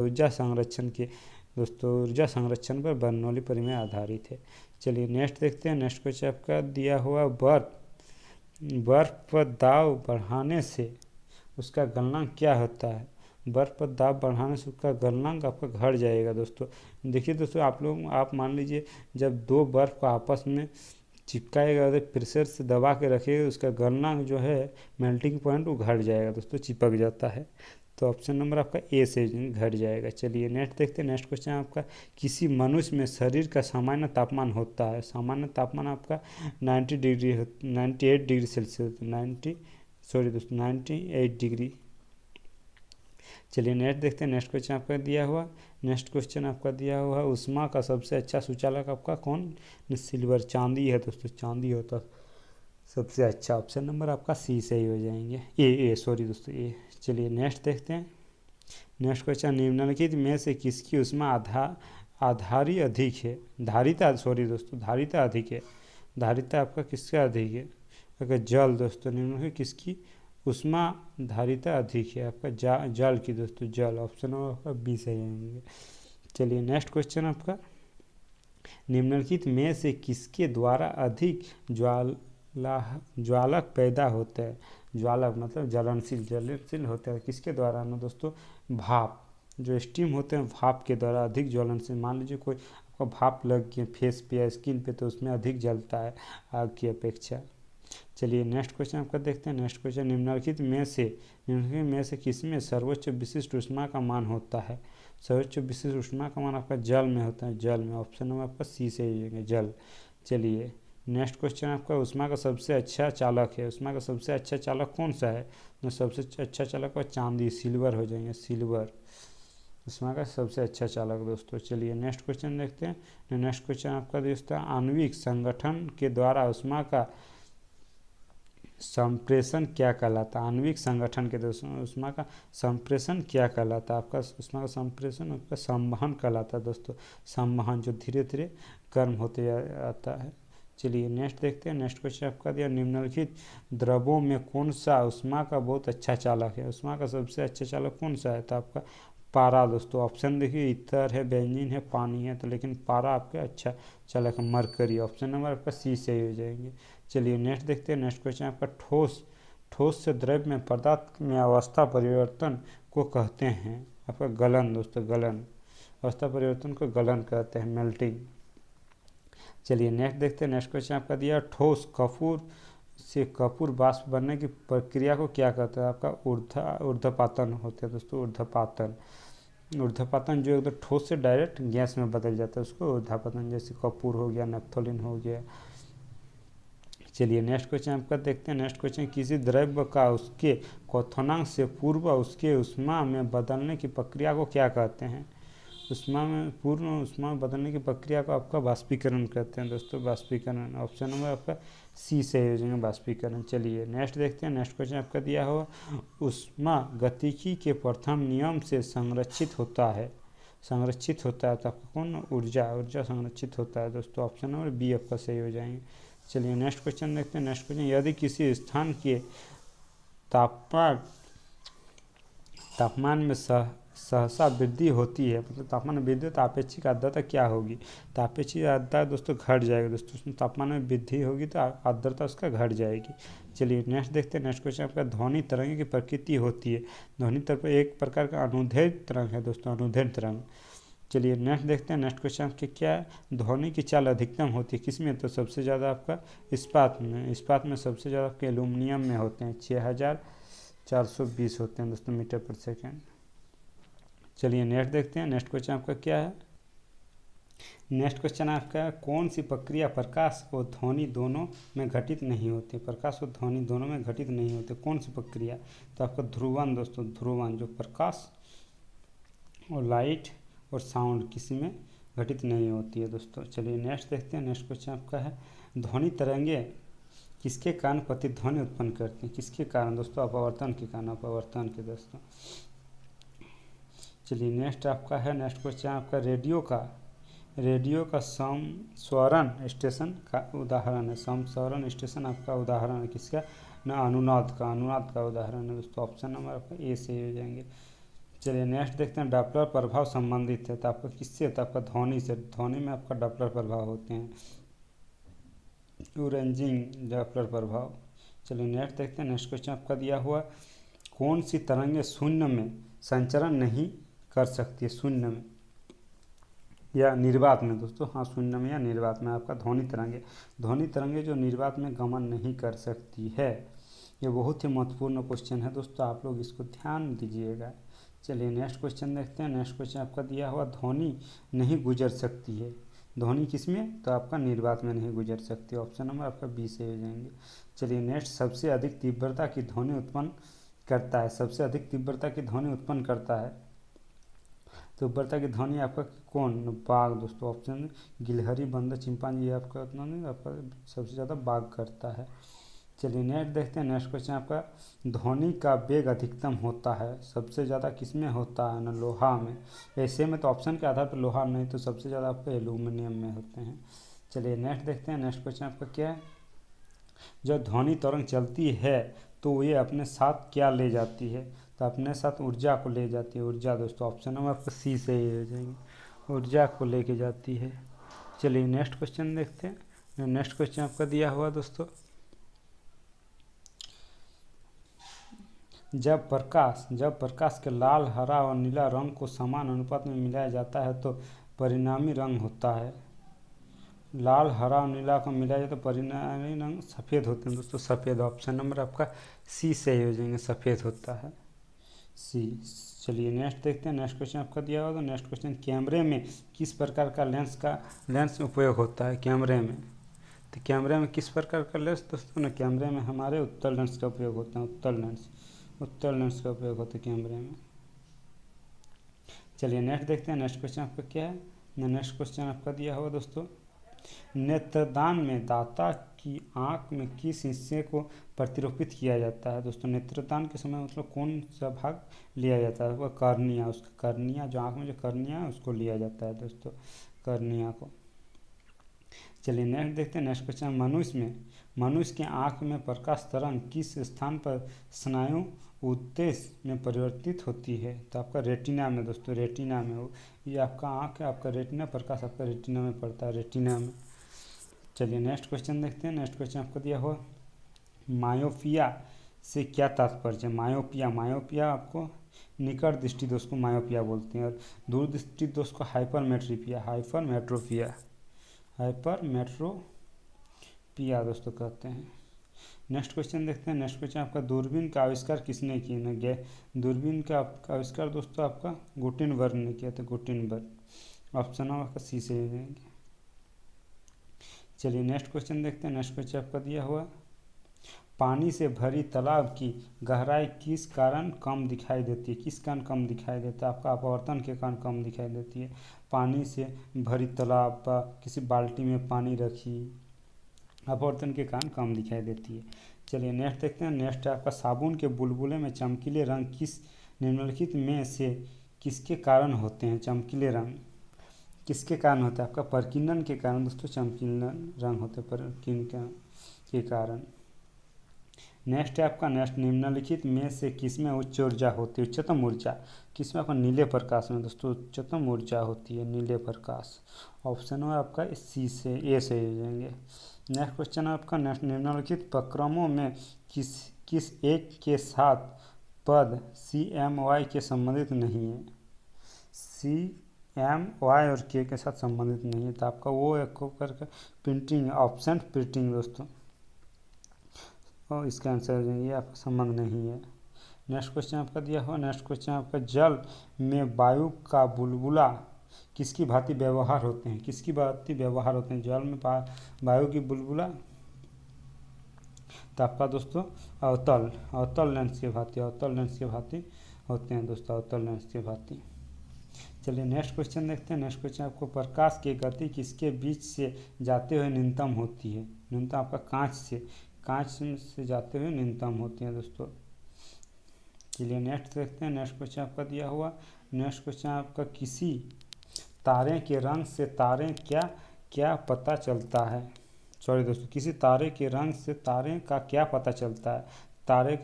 ऊर्जा संरक्षण के दोस्तों ऊर्जा संरक्षण पर बर्नौली परिमेय आधारित है। चलिए नेक्स्ट देखते हैं। नेक्स्ट क्वेश्चन आपका दिया हुआ बर्फ पर दाब बढ़ाने से उसका गलनांक क्या होता है। बर्फ पर दाब बढ़ाने से उसका गलनांक आपका घट जाएगा। दोस्तों देखिए दोस्तों, आप मान लीजिए जब दो बर्फ को आपस में चिपकाएगा तो प्रेशर से दबा के रखिएगा, उसका गलनांक जो है मेल्टिंग पॉइंट वो घट जाएगा दोस्तों, चिपक जाता है। तो ऑप्शन नंबर आपका ए से घट जाएगा। चलिए नेक्स्ट देखते हैं। नेक्स्ट क्वेश्चन आपका किसी मनुष्य में शरीर का सामान्य तापमान होता है। सामान्य तापमान आपका 98 डिग्री सेल्सियस, 98 डिग्री। चलिए नेक्स्ट देखते हैं। नेक्स्ट क्वेश्चन आपका दिया हुआ उष्मा का सबसे अच्छा सुचालक आपका कौन, सिल्वर, चांदी है दोस्तों, चांदी होता सबसे अच्छा। ऑप्शन नंबर आपका सी से ही हो जाएंगे, ए। चलिए नेक्स्ट देखते हैं। नेक्स्ट क्वेश्चन निम्नलिखित में से किसकी उष्मा धारिता अधिक है। धारिता आपका किसका अधिक है। अगर जल दोस्तों, निम्नलिखित किसकी उष्मा धारिता अधिक है। आपका जल की दोस्तों, जल। ऑप्शन नंबर आपका बी से जाएंगे। चलिए नेक्स्ट क्वेश्चन आपका निम्नलिखित में से किसके द्वारा अधिक ज्वालक पैदा होता है। ज्वालक मतलब ज्वलनशील होता है किसके द्वारा ना दोस्तों, भाप, जो स्टीम होते हैं भाप के द्वारा अधिक ज्वलनशील। मान लीजिए कोई आपका भाप लग गया फेस पे या स्किन पे तो उसमें अधिक जलता है आग की अपेक्षा। चलिए नेक्स्ट क्वेश्चन आपका देखते हैं। नेक्स्ट क्वेश्चन निम्नलिखित में से किसमें सर्वोच्च विशिष्ट ऊष्मा का मान होता है। सर्वोच्च विशिष्ट ऊष्मा का मान आपका जल में होता है, जल में। ऑप्शन नंबर आपका सी से ही जल। चलिए नेक्स्ट क्वेश्चन आपका उष्मा का सबसे अच्छा चालक है। उष्मा का सबसे अच्छा चालक कौन सा है। तो सबसे अच्छा चालक है चांदी, सिल्वर हो जाएंगे, सिल्वर उष्मा का सबसे अच्छा चालक दोस्तों। चलिए नेक्स्ट क्वेश्चन देखते हैं। नेक्स्ट क्वेश्चन आपका दोस्तों आणविक संगठन के द्वारा उष्मा का संप्रेषण क्या कहलाता है। आणविक संगठन के दोस्तों उष्मा का संप्रेषण क्या कहलाता है। आपका उष्मा का संप्रेषण आपका संवहन कहलाता है दोस्तों, संवहन जो धीरे धीरे गर्म होते आता है। चलिए नेक्स्ट देखते हैं। नेक्स्ट क्वेश्चन आपका दिया निम्नलिखित द्रवों में कौन सा उष्मा का बहुत अच्छा चालक है। उष्मा का सबसे अच्छा चालक कौन सा है। तो आपका पारा दोस्तों। ऑप्शन देखिए ईथर है, बेंजीन है, पानी है, तो लेकिन पारा आपका अच्छा चालक है, मरकरी। ऑप्शन नंबर आपका सी से ही हो जाएंगे। चलिए नेक्स्ट देखते हैं। नेक्स्ट क्वेश्चन आपका ठोस से द्रव्य में पदार्थ में अवस्था परिवर्तन को कहते हैं। आपका गलन दोस्तों, गलन। अवस्था परिवर्तन को गलन कहते हैं, मेल्टिंग। चलिए नेक्स्ट देखते हैं। नेक्स्ट क्वेश्चन आपका दिया ठोस कपूर से कपूर वाष्प बनने की प्रक्रिया को क्या कहते हैं। आपका ऊर्ध्वपातन होते हैं दोस्तों, ऊर्ध्वपातन जो एकदम ठोस से डायरेक्ट गैस में बदल जाता है उसको ऊर्ध्वपातन, जैसे कपूर हो गया, नैप्थोलिन हो गया। चलिए नेक्स्ट क्वेश्चन आपका देखते हैं। नेक्स्ट क्वेश्चन किसी द्रव्य का उसके क्वथनांक से पूर्व उसके उष्मा में बदलने की प्रक्रिया को क्या कहते हैं। पूर्ण उष्मा में बदलने की प्रक्रिया को आपका वाष्पीकरण कहते हैं दोस्तों, वाष्पीकरण। ऑप्शन नंबर आपका सी से हो जाएगा, वाष्पीकरण। चलिए नेक्स्ट देखते हैं। नेक्स्ट क्वेश्चन आपका दिया हुआ उष्मा गतिकी के प्रथम नियम से संरक्षित होता है। तो आपका कौन, ऊर्जा संरक्षित होता है दोस्तों। ऑप्शन नंबर बी आपका सही हो जाएंगे। चलिए नेक्स्ट क्वेश्चन देखते हैं। नेक्स्ट क्वेश्चन यदि किसी स्थान के तापमान में सहसा वृद्धि होती है, मतलब तापमान में वृद्धि तो आपेक्षिक आर्द्रता क्या होगी। तो आपेक्षिक आर्द्रता दोस्तों घट जाएगा दोस्तों, उसमें तापमान में वृद्धि होगी तो आर्द्रता उसका घट जाएगी। चलिए नेक्स्ट देखते हैं। नेक्स्ट क्वेश्चन आपका ध्वनि तरंग की प्रकृति होती है। ध्वनि तरंग एक प्रकार का अनुदैर्ध्य तरंग है दोस्तों, अनुदैर्ध्य तरंग। चलिए नेक्स्ट देखते हैं। नेक्स्ट क्वेश्चन आपके क्या है, ध्वनि की चाल अधिकतम होती है किसमें। तो सबसे ज़्यादा आपका इस्पात में सबसे ज़्यादा आपके एल्यूमिनियम में होते हैं, 6420 होते हैं दोस्तों मीटर पर सेकेंड। चलिए नेक्स्ट देखते हैं। नेक्स्ट क्वेश्चन आपका क्या है। नेक्स्ट क्वेश्चन आपका कौन सी प्रक्रिया प्रकाश और ध्वनि दोनों में घटित नहीं होती। प्रकाश और ध्वनि दोनों में घटित नहीं होते, कौन सी प्रक्रिया। तो आपका ध्रुवन दोस्तों, ध्रुवन जो प्रकाश और लाइट और साउंड किसी में घटित नहीं होती है दोस्तों। चलिए नेक्स्ट देखते हैं। नेक्स्ट क्वेश्चन आपका है ध्वनि तरंगे किसके कारण प्रतिध्वनि उत्पन्न करती हैं। किसके कारण दोस्तों, अपवर्तन के कारण, अपवर्तन के दोस्तों। चलिए नेक्स्ट आपका है। नेक्स्ट क्वेश्चन आपका रेडियो का समस्वरण स्टेशन का उदाहरण है। समस्वरण स्टेशन आपका उदाहरण है किसका ना, अनुनाद का उदाहरण है दोस्तों। ऑप्शन नंबर आपका ए से हो जाएंगे। चलिए नेक्स्ट देखते हैं, डॉपलर प्रभाव संबंधित है तो आपका किससे होता है? आपका ध्वनि से। ध्वनि में आपका डॉपलर प्रभाव होते हैं, यूरेंजिंग डॉपलर प्रभाव। चलिए नेक्स्ट देखते हैं, नेक्स्ट क्वेश्चन आपका दिया हुआ, कौन सी तरंगें शून्य में संचरण नहीं कर सकती है? शून्य में या निर्वात में दोस्तों, हाँ शून्य में या निर्वात में आपका ध्वनि तरंगे। ध्वनि तरंगे जो निर्वात में गमन नहीं कर सकती है। ये बहुत ही महत्वपूर्ण क्वेश्चन है दोस्तों, आप लोग इसको ध्यान दीजिएगा। चलिए नेक्स्ट क्वेश्चन देखते हैं। नेक्स्ट क्वेश्चन आपका दिया हुआ, ध्वनि नहीं गुजर सकती है। ध्वनि किसमें? तो आपका निर्वात में नहीं गुजर सकती। ऑप्शन नंबर आपका बी से हो जाएंगे। चलिए नेक्स्ट, सबसे अधिक तीव्रता की ध्वनि उत्पन्न करता है। सबसे अधिक तीव्रता की ध्वनि उत्पन्न करता है, तीव्रता की ध्वनि आपका कौन? बाघ दोस्तों। ऑप्शन गिलहरी, बंदर, चिंपांजी, आपका उतना नहीं, आपका सबसे ज़्यादा बाघ करता है। चलिए नेक्स्ट देखते हैं। नेक्स्ट क्वेश्चन आपका, ध्वनि का वेग अधिकतम होता है सबसे ज़्यादा किस में होता है? ना लोहा में। ऐसे में तो ऑप्शन के आधार पर लोहा नहीं, तो सबसे ज़्यादा आपका एल्यूमिनियम में होते हैं। चलिए नेक्स्ट देखते हैं। नेक्स्ट क्वेश्चन आपका क्या है, जब ध्वनि तरंग चलती है तो ये अपने साथ क्या ले जाती है? तो अपने साथ ऊर्जा को ले जाती है। ऊर्जा दोस्तों, ऑप्शन नंबर आपका सी से ही हो जाएंगे, ऊर्जा को लेके जाती है। चलिए नेक्स्ट क्वेश्चन देखते हैं। नेक्स्ट क्वेश्चन आपका दिया हुआ दोस्तों, जब प्रकाश के लाल, हरा और नीला रंग को समान अनुपात में मिलाया जाता है तो परिणामी रंग होता है। लाल, हरा और नीला को मिलाया जाए तो परिणामी रंग सफ़ेद होते हैं दोस्तों, सफ़ेद। ऑप्शन नंबर आपका सी से ही हो जाएंगे, सफ़ेद होता है, सी। चलिए नेक्स्ट देखते हैं। नेक्स्ट क्वेश्चन आपका दिया होगा। नेक्स्ट क्वेश्चन, कैमरे में किस प्रकार का लेंस उपयोग होता है? कैमरे में, तो कैमरे में किस प्रकार का लेंस दोस्तों? ना कैमरे में हमारे उत्तल लेंस का उपयोग होता है, उत्तल लेंस का उपयोग होता है कैमरे में। चलिए नेक्स्ट देखते हैं। नेक्स्ट क्वेश्चन आपका क्या है? नेक्स्ट क्वेश्चन आपका दिया हुआ दोस्तों, नेत्रदान में दाता की आंख में किस हिस्से को प्रतिरोपित किया जाता है? दोस्तों नेत्रदान के समय मतलब कौन सा भाग लिया जाता है? वह कर्निया, उसका कर्निया, जो आंख में जो कर्निया है उसको लिया जाता है दोस्तों, कर्निया को। चलिए नेक्स्ट देखते हैं। नेक्स्ट क्वेश्चन, मनुष्य के आंख में प्रकाश तरंग किस स्थान पर स्नायु उत्तेज में परिवर्तित होती है? तो आपका रेटिना में दोस्तों, रेटिना में हो। ये आपका आंख है, आपका रेटिना, प्रकाश आपका रेटिना में पड़ता है, रेटिना में। चलिए नेक्स्ट क्वेश्चन देखते हैं। नेक्स्ट क्वेश्चन आपको दिया हुआ, मायोपिया से क्या तात्पर्य है? मायोपिया आपको निकट दृष्टि दोष को मायोपिया बोलते हैं, और दूर दृष्टि दोष को हाइपरमेट्रोपिया दोस्तों कहते हैं। नेक्स्ट क्वेश्चन देखते हैं। नेक्स्ट क्वेश्चन आपका, दूरबीन का आविष्कार किसने किया? दूरबीन का आविष्कार दोस्तों आपका गुटेनबर्ग ने किया था, गुटेनबर्ग। ऑप्शन आपका सी से जाएंगे। चलिए नेक्स्ट क्वेश्चन देखते हैं। नेक्स्ट क्वेश्चन आपका दिया हुआ, पानी से भरी तालाब की गहराई किस कारण कम दिखाई देती है? किस कारण कम दिखाई देता है? आपका अपवर्तन के कारण कम दिखाई देती है। पानी से भरी तालाब, किसी बाल्टी में पानी रखी, अपवर्तन के कारण कम दिखाई देती है। चलिए नेक्स्ट देखते हैं। नेक्स्ट आपका, साबुन के बुलबुले में चमकीले रंग किस निम्नलिखित में से किसके कारण होते हैं? चमकीले रंग किसके कारण होता है? आपका प्रकीर्णन के कारण दोस्तों चमकीले रंग होते हैं, प्रकीर्णन के कारण। नेक्स्ट है आपका, नेक्स्ट, निम्नलिखित में से किसमें उच्च ऊर्जा होती है? उच्चतम ऊर्जा किसमें? आपका नीले प्रकाश में दोस्तों उच्चतम ऊर्जा होती है, नीले प्रकाश। ऑप्शन है आपका सी से, ए से हो जाएंगे। नेक्स्ट क्वेश्चन है आपका, नेक्स्ट, निम्नलिखित प्रक्रमों में किस एक के साथ पद CMY के संबंधित नहीं है? CMY और के साथ संबंधित नहीं है, तो आपका वो एक करके प्रिंटिंग, ऑप्शन प्रिंटिंग दोस्तों, और इसका आंसर हो जाएंगे, आपका संबंध नहीं है। नेक्स्ट क्वेश्चन आपका दिया हुआ। नेक्स्ट क्वेश्चन आपका, जल में वायु का बुलबुला किसकी भांति व्यवहार होते हैं? किसकी भांति व्यवहार होते हैं जल में वायु की बुलबुला? तो आपका दोस्तों अवतल लेंस के भांति होते हैं दोस्तों, अवतल लेंस के भांति। चलिए नेक्स्ट क्वेश्चन देखते हैं। नेक्स्ट क्वेश्चन आपको, प्रकाश की गति किसके बीच से जाते हुए न्यूनतम होती है? न्यूनतम आपका कांच से जाते हुए न्यूनतम होती है दोस्तों। चलिए नेक्स्ट देखते हैं। नेक्स्ट क्वेश्चन आपका दिया हुआ। नेक्स्ट क्वेश्चन आपका, किसी तारे के रंग से तारे क्या पता चलता है? सॉरी दोस्तों, किसी तारे के रंग से तारे का क्या पता चलता है? तारे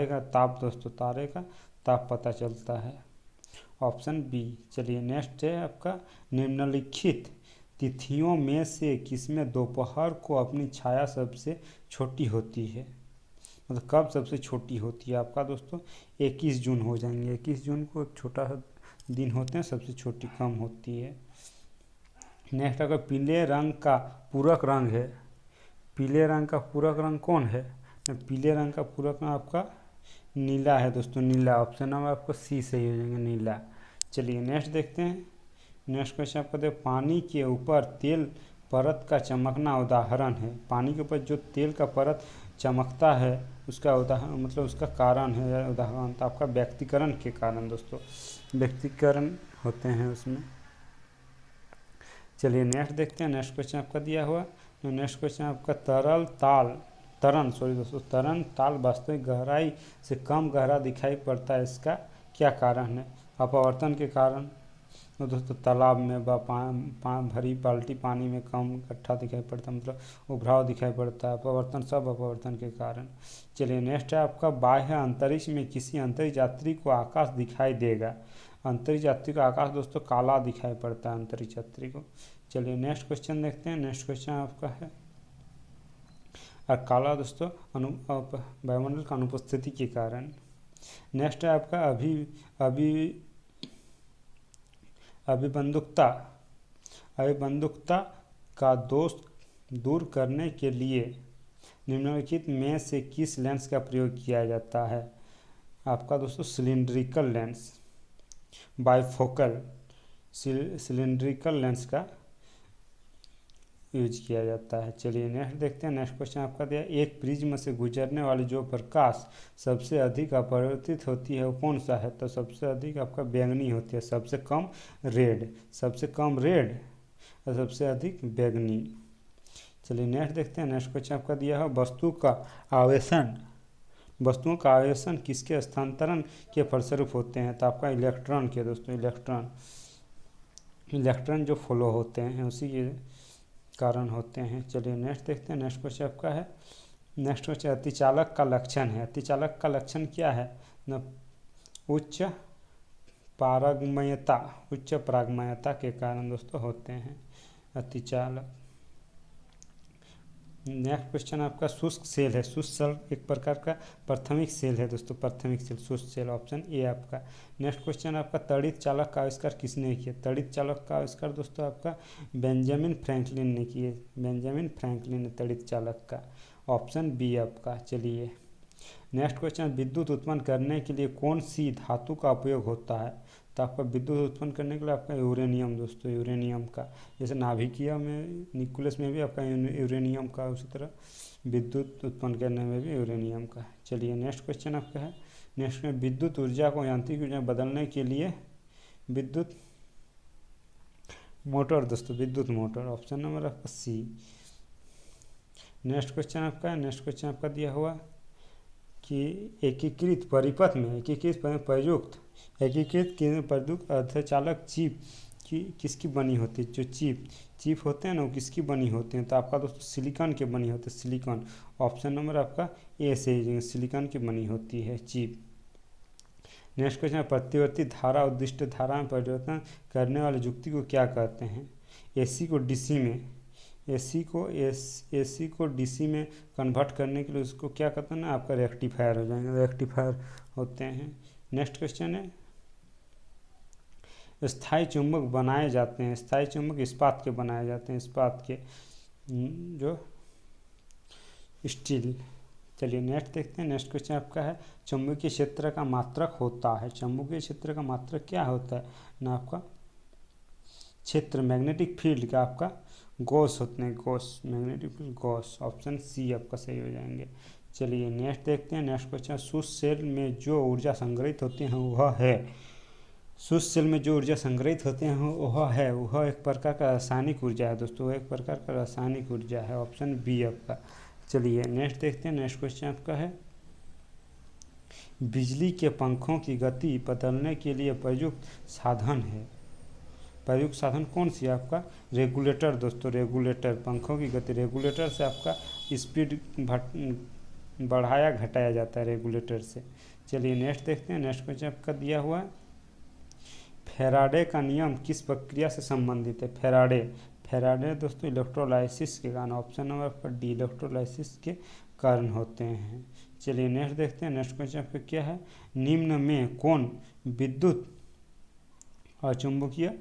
का ताप दोस्तों, तारे का ताप पता चलता है। Option B. चलिए नेक्स्ट है आपका, निम्नलिखित तिथियों में से किसमें दोपहर को अपनी छाया सबसे छोटी होती है, मतलब कब सबसे छोटी होती है आपका दोस्तों, 21 जून हो जाएंगे। 21 जून को एक छोटा सा दिन होते हैं, सबसे छोटी कम होती है। नेक्स्ट अगर पीले रंग का पूरक रंग है, पीले रंग का पूरक रंग कौन है, पीले रंग का पूरक रंग आपका नीला है दोस्तों, नीला। ऑप्शन नंबर आपको सी सही हो जाएंगे, नीला। चलिए नेक्स्ट देखते हैं। नेक्स्ट क्वेश्चन आपका देखो, पानी के ऊपर तेल परत का चमकना उदाहरण है। पानी के ऊपर जो तेल का परत चमकता है उसका उदाहरण, मतलब उसका कारण है या उदाहरण, तो आपका व्यक्तिकरण के कारण दोस्तों, व्यक्तिकरण होते हैं उसमें। चलिए नेक्स्ट देखते हैं। नेक्स्ट क्वेश्चन आपका दिया हुआ, नेक्स्ट क्वेश्चन आपका तरन ताल वास्तविक गहराई से कम गहरा दिखाई पड़ता है, इसका क्या कारण है। अपवर्तन के कारण तो दोस्तों तालाब में भरी बाल्टी पानी में कम इकट्ठा दिखाई पड़ता है, मतलब उभराव दिखाई पड़ता है। अपवर्तन, सब अपवर्तन के कारण। चलिए नेक्स्ट है आपका, बाह्य अंतरिक्ष में किसी अंतरिक्ष यात्री को आकाश दिखाई देगा। अंतरिक्ष यात्री को आकाश दोस्तों काला दिखाई पड़ता है अंतरिक्ष यात्री को। चलिए नेक्स्ट क्वेश्चन देखते हैं। नेक्स्ट क्वेश्चन आपका है, और काला दोस्तों वायुमंडल का अनुपस्थिति के कारण। नेक्स्ट है आपका, अभिबंधुकता का दोष दूर करने के लिए निम्नलिखित में से किस लेंस का प्रयोग किया जाता है। आपका दोस्तों cylindrical lens, bifocal cylindrical lens का यूज किया जाता है। चलिए नेक्स्ट देखते हैं। नेक्स्ट क्वेश्चन आपका दिया, एक प्रिज्म से गुजरने वाली जो प्रकाश सबसे अधिक अपवर्तित होती है वो कौन सा है, तो सबसे अधिक आपका बैंगनी होती है, सबसे कम रेड और सबसे अधिक बैंगनी। चलिए नेक्स्ट देखते हैं। नेक्स्ट क्वेश्चन आपका दिया है, वस्तुओं का आवेशन किसके स्थानांतरण के फलस्वरूप होते हैं, तो आपका इलेक्ट्रॉन के दोस्तों, इलेक्ट्रॉन जो फ्लो होते हैं उसी के कारण होते हैं। चलिए नेक्स्ट देखते हैं। नेक्स्ट क्वेश्चन आपका है, नेक्स्ट क्वेश्चन अतिचालक का लक्षण है। अतिचालक का लक्षण क्या है न, उच्च पारगम्यता के कारण दोस्तों होते हैं अतिचालक। नेक्स्ट क्वेश्चन आपका, शुष्क सेल है। शुष्क सेल एक प्रकार का प्राथमिक सेल है दोस्तों, प्राथमिक सेल शुष्क सेल, ऑप्शन ए आपका। नेक्स्ट क्वेश्चन आपका, तड़ित चालक का आविष्कार किसने किया। तड़ित चालक का आविष्कार दोस्तों आपका बेंजामिन फ्रैंकलिन ने किए, बेंजामिन फ्रैंकलिन ने तड़ित चालक का, ऑप्शन बी आपका। चलिए नेक्स्ट क्वेश्चन, विद्युत उत्पन्न करने के लिए कौन सी धातु का उपयोग होता है, तो आपका विद्युत उत्पन्न करने के लिए आपका यूरेनियम दोस्तों, यूरेनियम का, जैसे नाभिकीय में न्यूक्लियस में भी आपका यूरेनियम का, उसी तरह विद्युत उत्पन्न करने में भी यूरेनियम का। चलिए नेक्स्ट क्वेश्चन आपका है, नेक्स्ट में विद्युत ऊर्जा को यांत्रिक ऊर्जा में बदलने के लिए विद्युत मोटर दोस्तों, विद्युत मोटर, ऑप्शन नंबर आपका सी। नेक्स्ट क्वेश्चन आपका है, नेक्स्ट क्वेश्चन आपका दिया हुआ कि एकीकृत परिपथ में प्रयुक्त अर्धचालक चिप की किसकी बनी होती है, जो चिप होते हैं ना वो किसकी बनी होते हैं, तो आपका दोस्तों सिलिकॉन के बनी होती है, सिलिकॉन, ऑप्शन नंबर आपका ए से, सिलिकॉन की बनी होती है चिप। नेक्स्ट क्वेश्चन, प्रतिवर्ती धारा उद्दिष्ट धारा में परिवर्तन करने वाली युक्ति को क्या कहते हैं। एसी को डीसी में कन्वर्ट करने के लिए उसको क्या कहते हैं ना, आपका रेक्टिफायर हो जाएंगे, रेक्टिफायर होते हैं। नेक्स्ट क्वेश्चन है, स्थायी चुंबक बनाए जाते हैं, स्थायी चुंबक इस्पात के बनाए जाते हैं, इस्पात के जो स्टील। चलिए नेक्स्ट देखते हैं। नेक्स्ट क्वेश्चन आपका है, चुंबकीय क्षेत्र का मात्रक होता है, चुंबकीय क्षेत्र का मात्रक क्या होता है ना, आपका क्षेत्र, मैग्नेटिक फील्ड का आपका गॉस होते हैं, gauss, magnetic field gauss, option C आपका सही हो जाएंगे। चलिए नेक्स्ट देखते हैं। नेक्स्ट क्वेश्चन, शुष्क सेल में जो ऊर्जा संग्रहित होती है वह एक प्रकार का रासायनिक ऊर्जा है दोस्तों, वह एक प्रकार का रासायनिक ऊर्जा है, ऑप्शन बी आपका। चलिए नेक्स्ट देखते हैं। नेक्स्ट क्वेश्चन आपका है, बिजली के पंखों की गति बदलने के लिए प्रयुक्त साधन है, प्रयुक्त साधन कौन सी है, आपका रेगुलेटर दोस्तों, रेगुलेटर, पंखों की गति रेगुलेटर से आपका स्पीड बढ़ाया घटाया जाता है रेगुलेटर से। चलिए नेक्स्ट देखते हैं। नेक्स्ट क्वेश्चन आपका दिया हुआ है फैराडे का नियम किस प्रक्रिया से संबंधित है? फैराडे दोस्तों इलेक्ट्रोलाइसिस के कारण। ऑप्शन नंबर आपका डी, इलेक्ट्रोलाइसिस के कारण होते हैं। चलिए नेक्स्ट देखते हैं। नेक्स्ट क्वेश्चन आपका क्या है? निम्न में कौन विद्युत अचुंबकीय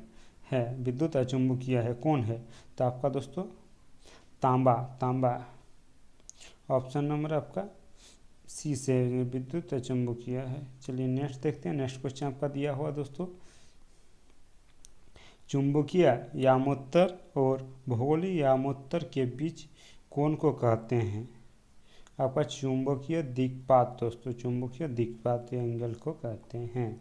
है? विद्युत अचुंबकीय है कौन है? तो आपका दोस्तों तांबा। ऑप्शन नंबर आपका सी से विद्युत अचुंबकीय है। चलिए नेक्स्ट देखते हैं। नेक्स्ट क्वेश्चन आपका दिया हुआ दोस्तों, चुंबकीय यामोत्तर और भौगोलिक यामोत्तर के बीच कौन को कहते हैं? आपका चुंबकीय दिक्पात दोस्तों, चुंबकीय दिक्पात एंगल को कहते हैं।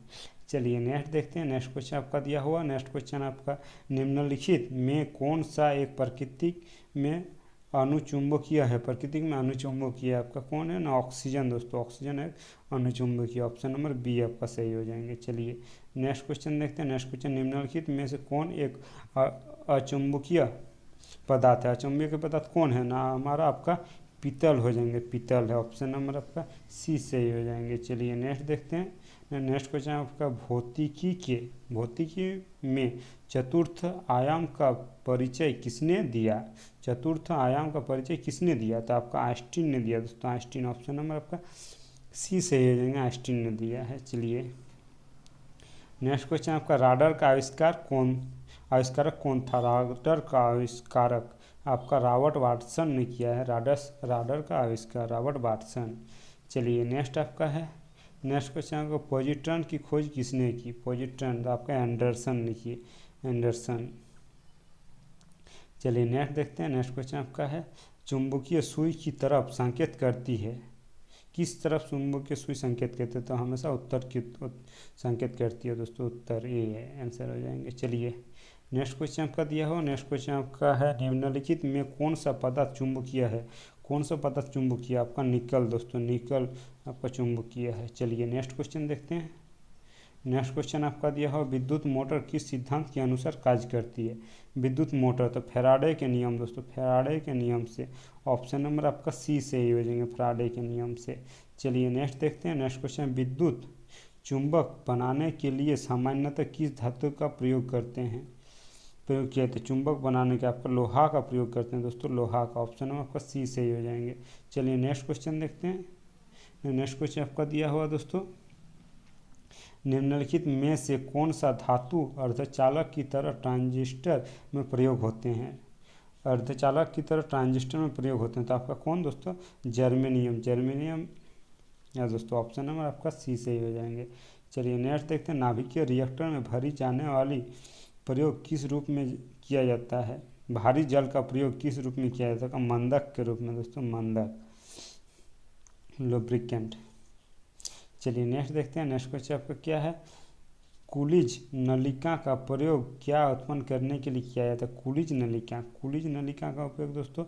चलिए नेक्स्ट देखते हैं। नेक्स्ट क्वेश्चन आपका दिया हुआ, नेक्स्ट क्वेश्चन आपका, निम्नलिखित में कौन सा एक प्रकृति में अनुचुंबकीय है? प्रकृति में अनुचुंबकीय आपका कौन है ना? ऑक्सीजन दोस्तों, ऑक्सीजन है अनुचुंबकीय। ऑप्शन नंबर बी आपका सही हो जाएंगे। चलिए नेक्स्ट क्वेश्चन देखते हैं। नेक्स्ट क्वेश्चन, निम्नलिखित में से कौन एक अचुंबकीय पदार्थ है? अचुंबकीय पदार्थ कौन है ना? हमारा आपका पीतल हो जाएंगे, पीतल है। ऑप्शन नंबर आपका सी सही हो जाएंगे। चलिए नेक्स्ट देखते हैं। नेक्स्ट क्वेश्चन आपका, भौतिकी में चतुर्थ आयाम का परिचय किसने दिया? चतुर्थ आयाम का परिचय किसने दिया? तो आपका आइंस्टीन ने दिया दोस्तों, आइंस्टीन। ऑप्शन नंबर आपका सी सही हो जाएंगे, आइंस्टीन ने दिया है। चलिए नेक्स्ट क्वेश्चन आपका, राडर का आविष्कारक कौन था? राडर का आविष्कारक आपका रॉबर्ट वाटसन ने किया है। राडर का आविष्कार रॉबर्ट वाटसन। चलिए नेक्स्ट आपका है। नेक्स्ट क्वेश्चन आपका, पॉजिट्रॉन की खोज किसने की? पॉजिट्रॉन तो आपका एंडरसन ने की, एंडरसन। चलिए नेक्स्ट देखते हैं। नेक्स्ट क्वेश्चन आपका है, चुंबकीय सुई की तरफ संकेत करती है। किस तरफ चुंबकीय सुई संकेत करती है? तो हमेशा उत्तर की संकेत करती है दोस्तों, उत्तर ये है, आंसर हो जाएंगे। चलिए नेक्स्ट क्वेश्चन आपका दिया हो। नेक्स्ट क्वेश्चन आपका है, निम्नलिखित में कौन सा पदार्थ चुंबकीय है? कौन सा पदार्थ चुंबकीय? आपका निकल दोस्तों, निकल आपका चुंबकीय है। चलिए नेक्स्ट क्वेश्चन देखते हैं। नेक्स्ट क्वेश्चन आपका दिया हो, विद्युत मोटर किस सिद्धांत के अनुसार कार्य करती है? विद्युत मोटर तो फैराडे के नियम दोस्तों, फैराडे के नियम से। ऑप्शन नंबर आपका सी से ही हो जाएंगे, फैराडे के नियम से। चलिए नेक्स्ट देखते हैं। नेक्स्ट क्वेश्चन, विद्युत चुंबक बनाने के लिए सामान्यतः किस धातु का प्रयोग करते हैं? प्रयोग किया तो चुंबक बनाने के आपका लोहा का प्रयोग करते हैं दोस्तों, लोहा का। ऑप्शन नंबर आपका सी से ही हो जाएंगे। चलिए नेक्स्ट क्वेश्चन देखते हैं। नेक्स्ट क्वेश्चन आपका दिया हुआ दोस्तों, निम्नलिखित में से कौन सा धातु अर्धचालक की तरह ट्रांजिस्टर में प्रयोग होते हैं? अर्धचालक की तरह ट्रांजिस्टर में प्रयोग होते हैं तो आपका कौन दोस्तों? जर्मेनियम या दोस्तों। ऑप्शन नंबर आपका सी से ही हो जाएंगे। चलिए नेक्स्ट देखते हैं। नाभिकीय रिएक्टर में भरी जाने वाली प्रयोग किस रूप में किया जाता है? भारी जल का प्रयोग किस रूप में किया जाता है? मंदक के रूप में दोस्तों, मंदक, लुब्रिकेंट। चलिए नेक्स्ट देखते हैं। नेक्स्ट क्वेश्चन आपका क्या है? कूलिज नलिका का प्रयोग क्या उत्पन्न करने के लिए किया जाता है? कूलिज नलिका का उपयोग दोस्तों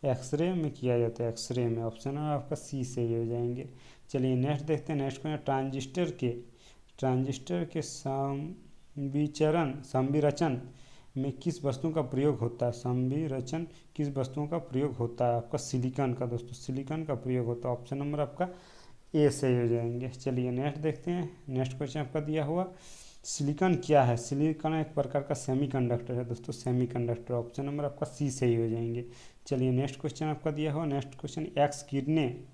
एक्सरे में किया जाता है, एक्सरे में। ऑप्शन है आपका सी से ही हो जाएंगे। चलिए नेक्स्ट देखते हैं। नेक्स्ट क्वेश्चन, ट्रांजिस्टर के संविरचन में किस वस्तु का प्रयोग होता है? संविरचन किस वस्तुओं का प्रयोग होता है? आपका सिलिकॉन का दोस्तों, सिलिकॉन का प्रयोग होता है। ऑप्शन नंबर आपका ए सही हो जाएंगे। चलिए नेक्स्ट देखते हैं। नेक्स्ट क्वेश्चन आपका दिया हुआ, सिलिकॉन क्या है? सिलिकॉन एक प्रकार का सेमीकंडक्टर है दोस्तों, सेमीकंडक्टर। ऑप्शन नंबर आपका सी सही हो जाएंगे। चलिए नेक्स्ट क्वेश्चन आपका दिया हुआ। नेक्स्ट क्वेश्चन, एक्स किरणें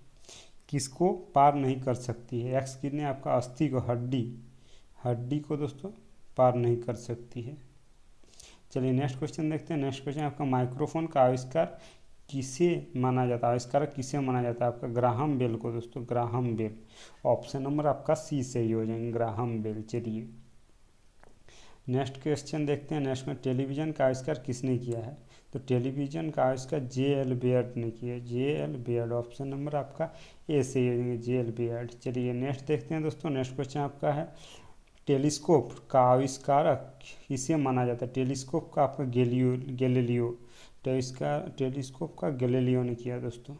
किसको पार नहीं कर सकती है? एक्स किरणें आपका अस्थि को, हड्डी को दोस्तों पार नहीं कर सकती है। चलिए नेक्स्ट क्वेश्चन देखते हैं। नेक्स्ट क्वेश्चन आपका, माइक्रोफोन का आविष्कार किसे माना जाता है? आविष्कारक किसे माना जाता है? आपका ग्राहम बेल को दोस्तों, ग्राहम बेल। ऑप्शन नंबर आपका सी से ही हो जाएंगे, ग्राहम बेल। चलिए नेक्स्ट क्वेश्चन देखते हैं। नेक्स्ट में, टेलीविज़न का आविष्कार किसने किया है? तो टेलीविज़न का आविष्कार जे.एल. बेयर्ड ने किया है, जे.एल. बेयर्ड। ऑप्शन नंबर आपका ए से ही हो जाएंगे, जे.एल. बेयर्ड। चलिए नेक्स्ट देखते हैं दोस्तों। नेक्स्ट क्वेश्चन आपका है, टेलीस्कोप का आविष्कारक किसे माना जाता है? टेलीस्कोप का आपका गैलीलियो, टेलीस्कोप का गैलीलियो ने किया दोस्तों।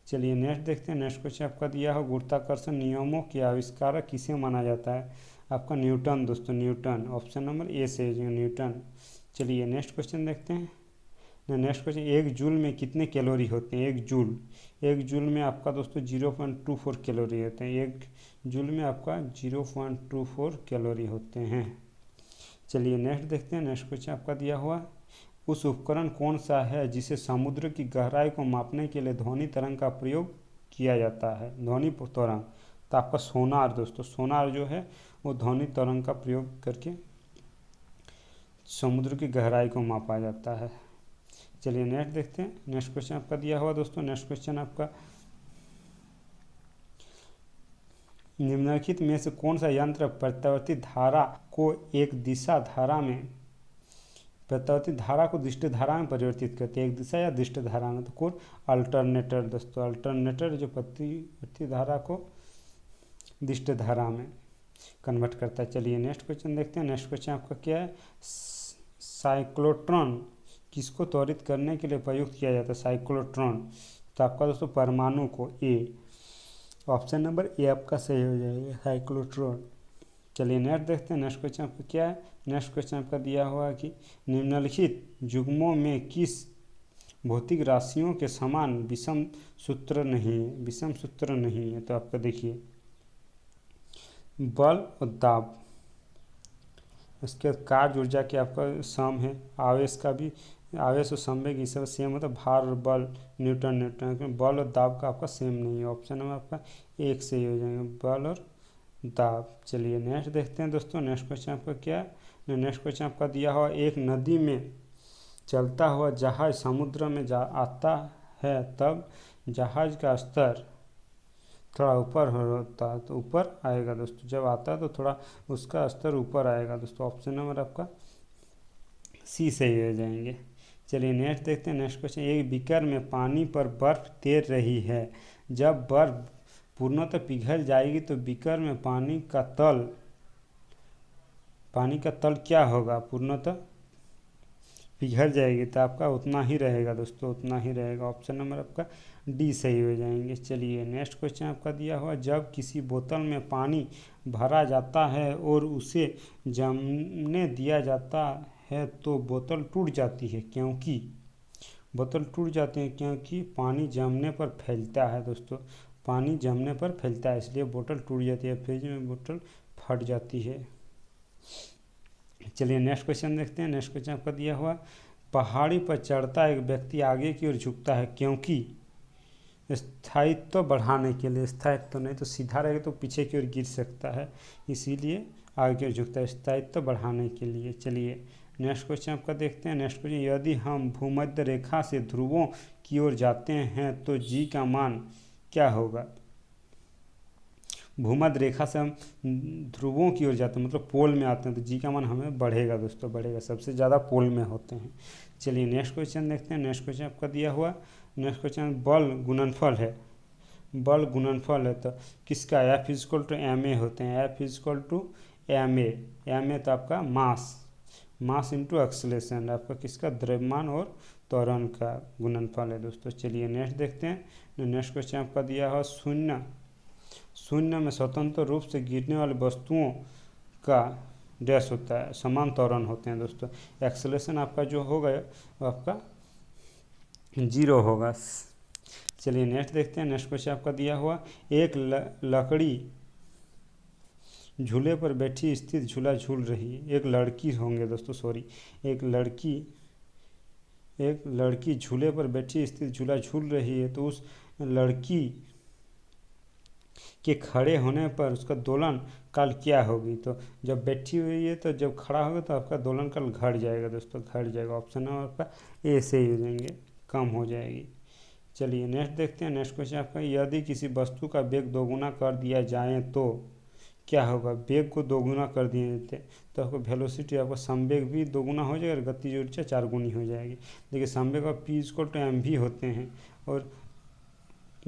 चलिए नेक्स्ट देखते हैं। नेक्स्ट क्वेश्चन आपका दिया हो, गुरुत्वाकर्षण नियमों के आविष्कारक किसे माना जाता है? आपका न्यूटन दोस्तों, न्यूटन। ऑप्शन नंबर ए से न्यूटन। चलिए नेक्स्ट क्वेश्चन देखते हैं। नेक्स्ट क्वेश्चन, एक जूल में कितने कैलोरी होते हैं? एक जूल में आपका दोस्तों 0.24 कैलोरी होते हैं। एक जूल में आपका 0.24 कैलोरी होते हैं। चलिए नेक्स्ट देखते हैं। नेक्स्ट क्वेश्चन आपका दिया हुआ, उस उपकरण कौन सा है जिसे समुद्र की गहराई को मापने के लिए ध्वनि तरंग का प्रयोग किया जाता है? ध्वनि तरंग, तो आपका सोनार दोस्तों, सोनार जो है वो ध्वनि तरंग का प्रयोग करके समुद्र की गहराई को मापा जाता है। चलिए नेक्स्ट देखते हैं। नेक्स्ट क्वेश्चन आपका दिया हुआ दोस्तों, नेक्स्ट क्वेश्चन आपका, निम्नलिखित में से कौन सा यंत्र प्रत्यावर्ती धारा को एक दिशा धारा में, प्रत्यावर्ती धारा को दिष्ट धारा में परिवर्तित करते हैं, एक दिशा या दिष्ट धारा में? तो कोर अल्टरनेटर दोस्तों, अल्टरनेटर जो प्रत्यावर्ती धारा को दिष्ट धारा में कन्वर्ट करता है। चलिए नेक्स्ट क्वेश्चन देखते हैं। नेक्स्ट क्वेश्चन आपका क्या है, साइक्लोट्रॉन किसको त्वरित करने के लिए प्रयुक्त किया जाता है? साइक्लोट्रॉन, तो आपका दोस्तों परमाणु को, ए, ऑप्शन नंबर ए आपका सही हो जाएगा, साइक्लोट्रॉन। चलिए नेक्स्ट देखते हैं। नेक्स्ट क्वेश्चन आपका क्या है, नेक्स्ट क्वेश्चन आपका दिया हुआ है कि निम्नलिखित युग्मों में किस भौतिक राशियों के समान विषम सूत्र नहीं है? विषम सूत्र नहीं है, तो आपका देखिए बल और दाब, उसके बाद कार्य ऊर्जा के आपका सम है, आवेश का भी, आवेश और संवेग ये सब सेम होता है, भार और बल न्यूटन न्यूटन, बल और दाब का आपका सेम नहीं है। ऑप्शन नंबर आपका एक सही हो जाएगा, बल और दाब। चलिए नेक्स्ट देखते हैं दोस्तों। नेक्स्ट क्वेश्चन आपका क्या है, नेक्स्ट क्वेश्चन आपका दिया हुआ, एक नदी में चलता हुआ जहाज समुद्र में आता है तब जहाज का स्तर थोड़ा ऊपर होता है, तो ऊपर आएगा दोस्तों, जब आता है तो थोड़ा उसका स्तर ऊपर आएगा दोस्तों। ऑप्शन नंबर आपका सी सही हो जाएंगे। चलिए नेक्स्ट देखते हैं। नेक्स्ट क्वेश्चन, एक बीकर में पानी पर बर्फ तैर रही है, जब बर्फ पूर्णतः पिघल जाएगी तो बीकर में पानी का तल क्या होगा? पूर्णतः पिघल जाएगी तो आपका उतना ही रहेगा दोस्तों, उतना ही रहेगा। ऑप्शन नंबर आपका डी सही हो जाएंगे। चलिए नेक्स्ट क्वेश्चन आपका दिया हुआ, जब किसी बोतल में पानी भरा जाता है और उसे जमने दिया जाता है तो बोतल टूट जाती है, क्योंकि बोतल टूट जाती है क्योंकि पानी जमने पर फैलता है दोस्तों, पानी जमने पर फैलता है, इसलिए बोतल टूट जाती है, फ्रिज में बोतल फट जाती है। चलिए नेक्स्ट क्वेश्चन देखते हैं। नेक्स्ट क्वेश्चन आपका दिया हुआ, पहाड़ी पर चढ़ता एक व्यक्ति आगे की ओर झुकता है क्योंकि स्थायित्व बढ़ाने के लिए, स्थायित्व नहीं तो सीधा रहेगा तो पीछे की ओर गिर सकता है, इसीलिए आगे की ओर झुकता है, स्थायित्व बढ़ाने के लिए। चलिए नेक्स्ट क्वेश्चन आपका देखते हैं। नेक्स्ट क्वेश्चन, यदि हम भूमध्य रेखा से ध्रुवों की ओर जाते हैं तो जी का मान क्या होगा? भूमध्य रेखा से हम ध्रुवों की ओर जाते हैं मतलब पोल में आते हैं तो जी का मान हमें बढ़ेगा दोस्तों, बढ़ेगा, सबसे ज़्यादा पोल में होते हैं। चलिए नेक्स्ट क्वेश्चन देखते हैं। नेक्स्ट क्वेश्चन आपका दिया हुआ, नेक्स्ट क्वेश्चन बल गुणनफल है, बल गुणनफल है तो किसका? F is equal to M A होते हैं, F is equal to M A तो आपका मास इंटू एक्सलेशन, आपका किसका? द्रव्यमान और त्वरण का गुणनफल है दोस्तों। चलिए नेक्स्ट देखते हैं। नेक्स्ट क्वेश्चन आपका दिया हुआ, शून्य में स्वतंत्र रूप से गिरने वाली वस्तुओं का डैश होता है, समान त्वरण होते हैं दोस्तों, एक्सेलरेशन आपका जो होगा वो आपका 0 होगा। चलिए नेक्स्ट देखते हैं। नेक्स्ट क्वेश्चन आपका दिया हुआ, एक लकड़ी झूले पर बैठी स्थित झूला झूल रही है, एक लड़की होंगे दोस्तों, सॉरी, एक लड़की झूले पर बैठी स्थित झूला झूल रही है तो उस लड़की के खड़े होने पर उसका दोलन काल क्या होगी? तो जब बैठी हुई है तो जब खड़ा होगा तो आपका दोलन काल घट जाएगा दोस्तों, घट जाएगा। ऑप्शन नंबर आपका ए से ही हो जाएंगे, कम हो जाएगी। चलिए नेक्स्ट देखते हैं। नेक्स्ट क्वेश्चन आपका, यदि किसी वस्तु का वेग दोगुना कर दिया जाए तो क्या होगा? वेग को दोगुना कर दिए जाते तो आपको वेलोसिटी, आपका संवेग भी दोगुना हो जाएगा और गतिज ऊर्जा 4 गुनी हो जाएगी। देखिए संवेग और पी इक्वल टू एम भी होते हैं और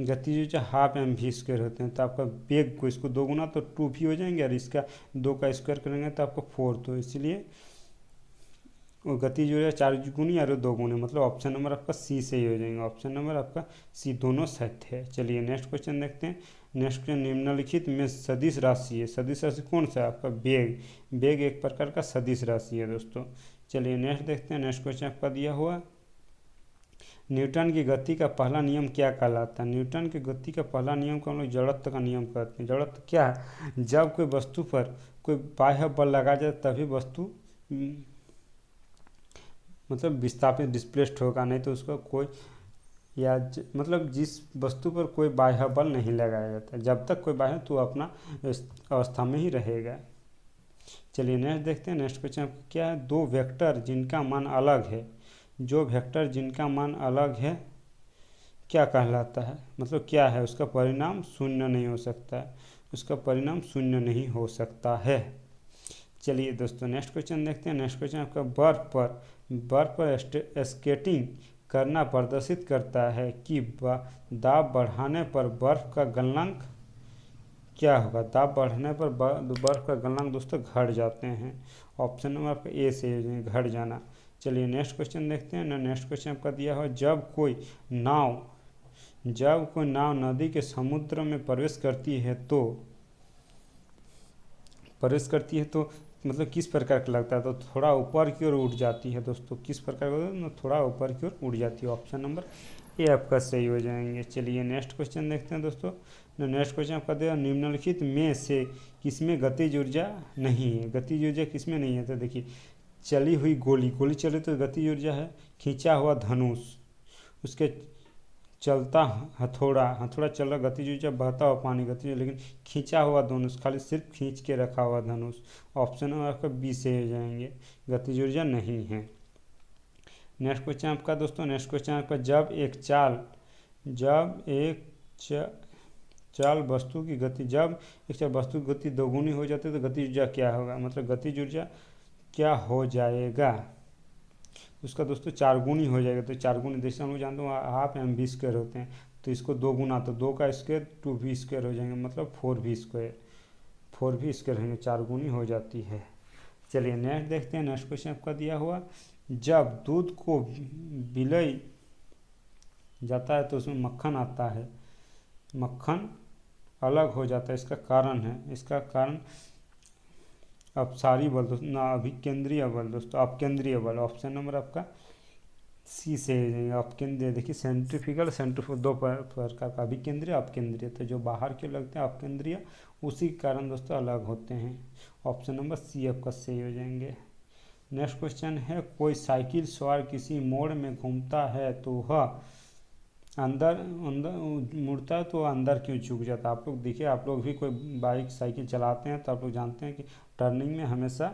गतिज ऊर्जा हाफ एम भी स्क्वायर होते हैं, तो आपका वेग को इसको दोगुना तो 2 भी हो जाएंगे और इसका 2 का स्क्वायर करेंगे तो आपको 4, तो इसलिए वो गतिज ऊर्जा 4 गुनी और 2 गुनी, मतलब ऑप्शन नंबर आपका सी से ही हो जाएगा। ऑप्शन नंबर आपका सी दोनों सत्य है। चलिए नेक्स्ट क्वेश्चन देखते हैं। नेक्स्ट क्वेश्चन, निम्नलिखित में सदिश राशि है, सदिश राशि कौन सा है? आपका वेग एक प्रकार का सदिश राशि है दोस्तों। चलिए नेक्स्ट देखते हैं। नेक्स्ट क्वेश्चन आपका दिया हुआ, न्यूटन की गति का पहला नियम क्या कहलाता है? न्यूटन की गति का पहला नियम को हम लोग जड़त्व का नियम कहते हैं। जड़त्व क्या है? जब कोई वस्तु पर कोई बाह्य बल लगा जाए तभी वस्तु मतलब विस्थापित डिस्प्लेस्ड होगा, नहीं तो उसका कोई मतलब जिस वस्तु पर कोई बाह्य बल नहीं लगाया जाता, जब तक कोई बाह्य तो अपना अवस्था में ही रहेगा। चलिए नेक्स्ट देखते हैं। नेक्स्ट क्वेश्चन क्या है? दो वेक्टर जिनका मान अलग है, जो वेक्टर जिनका मान अलग है क्या कहलाता है? मतलब क्या है? उसका परिणाम शून्य नहीं हो सकता है, उसका परिणाम शून्य नहीं हो सकता है। चलिए दोस्तों नेक्स्ट क्वेश्चन देखते हैं। नेक्स्ट क्वेश्चन आपका बर्फ पर स्केटिंग करना प्रदर्शित करता है कि दाब बढ़ाने पर बर्फ का गलनांक क्या होगा? दाब बढ़ने पर बर्फ का गलनांक दोस्तों घट जाते हैं। ऑप्शन नंबर आपका ए से घट जाना। चलिए नेक्स्ट क्वेश्चन देखते हैं ना। नेक्स्ट क्वेश्चन आपका दिया हुआ, जब कोई नाव नदी के समुद्र में प्रवेश करती है तो मतलब किस प्रकार का लगता है? तो थोड़ा ऊपर की ओर उठ जाती है दोस्तों। किस प्रकार का? थोड़ा ऊपर की ओर उठ जाती है। ऑप्शन नंबर ए आपका सही हो जाएंगे। चलिए नेक्स्ट क्वेश्चन देखते हैं दोस्तों। नेक्स्ट क्वेश्चन आपका दिया, निम्नलिखित में से किसमें गतिज ऊर्जा नहीं है? गतिज ऊर्जा किसमें नहीं है? तो देखिए, चली हुई गोली चले तो गतिज ऊर्जा है। खींचा हुआ धनुष, उसके चलता हथौड़ा चल रहा, गतिज ऊर्जा। बहता हुआ पानी गतिज, लेकिन खींचा हुआ धनुष, खाली सिर्फ खींच के रखा हुआ धनुष। ऑप्शन आपका बी से हो जाएंगे, गतिज ऊर्जा नहीं है। नेक्स्ट क्वेश्चन आपका दोस्तों, नेक्स्ट क्वेश्चन आपका, जब एक वस्तु की गति दोगुनी हो जाती है तो गतिज ऊर्जा क्या होगा? मतलब गतिज ऊर्जा क्या हो जाएगा? उसका दोस्तों 4 गुनी हो जाएगा। तो 4 गुनी जैसे हम लोग जानते हैं हाफ एम वी स्क्वायर होते हैं, तो इसको 2 गुना, तो 2 का स्क्वायर 2v स्क्वायर हो जाएंगे, मतलब 4v स्क्वायर होंगे, 4 गुनी हो जाती है। चलिए नेक्स्ट देखते हैं। नेक्स्ट क्वेश्चन आपका दिया हुआ, जब दूध को बिलई जाता है तो उसमें मक्खन आता है, मक्खन अलग हो जाता है, इसका कारण है? इसका कारण अपसारी बल दोस्तों, ना अभिकेंद्रीय बल दोस्तों, अपकेंद्रीय बल। ऑप्शन नंबर आपका सी से अपकेंद्रीय। देखिए सेंट्रीफ्यूगल दो प्रकार का, अभिकेंद्रीय अपकेंद्रीय। तो जो बाहर के लगते हैं अपकेंद्रीय, उसी के कारण दोस्तों अलग होते हैं। ऑप्शन नंबर सी आपका सही हो जाएंगे। नेक्स्ट क्वेश्चन है, कोई साइकिल सवार किसी मोड़ में घूमता है तो वह अंदर मुड़ता है तो अंदर क्यों झुक जाता है? आप लोग देखिए, आप लोग भी कोई बाइक साइकिल चलाते हैं तो आप लोग जानते हैं कि टर्निंग में हमेशा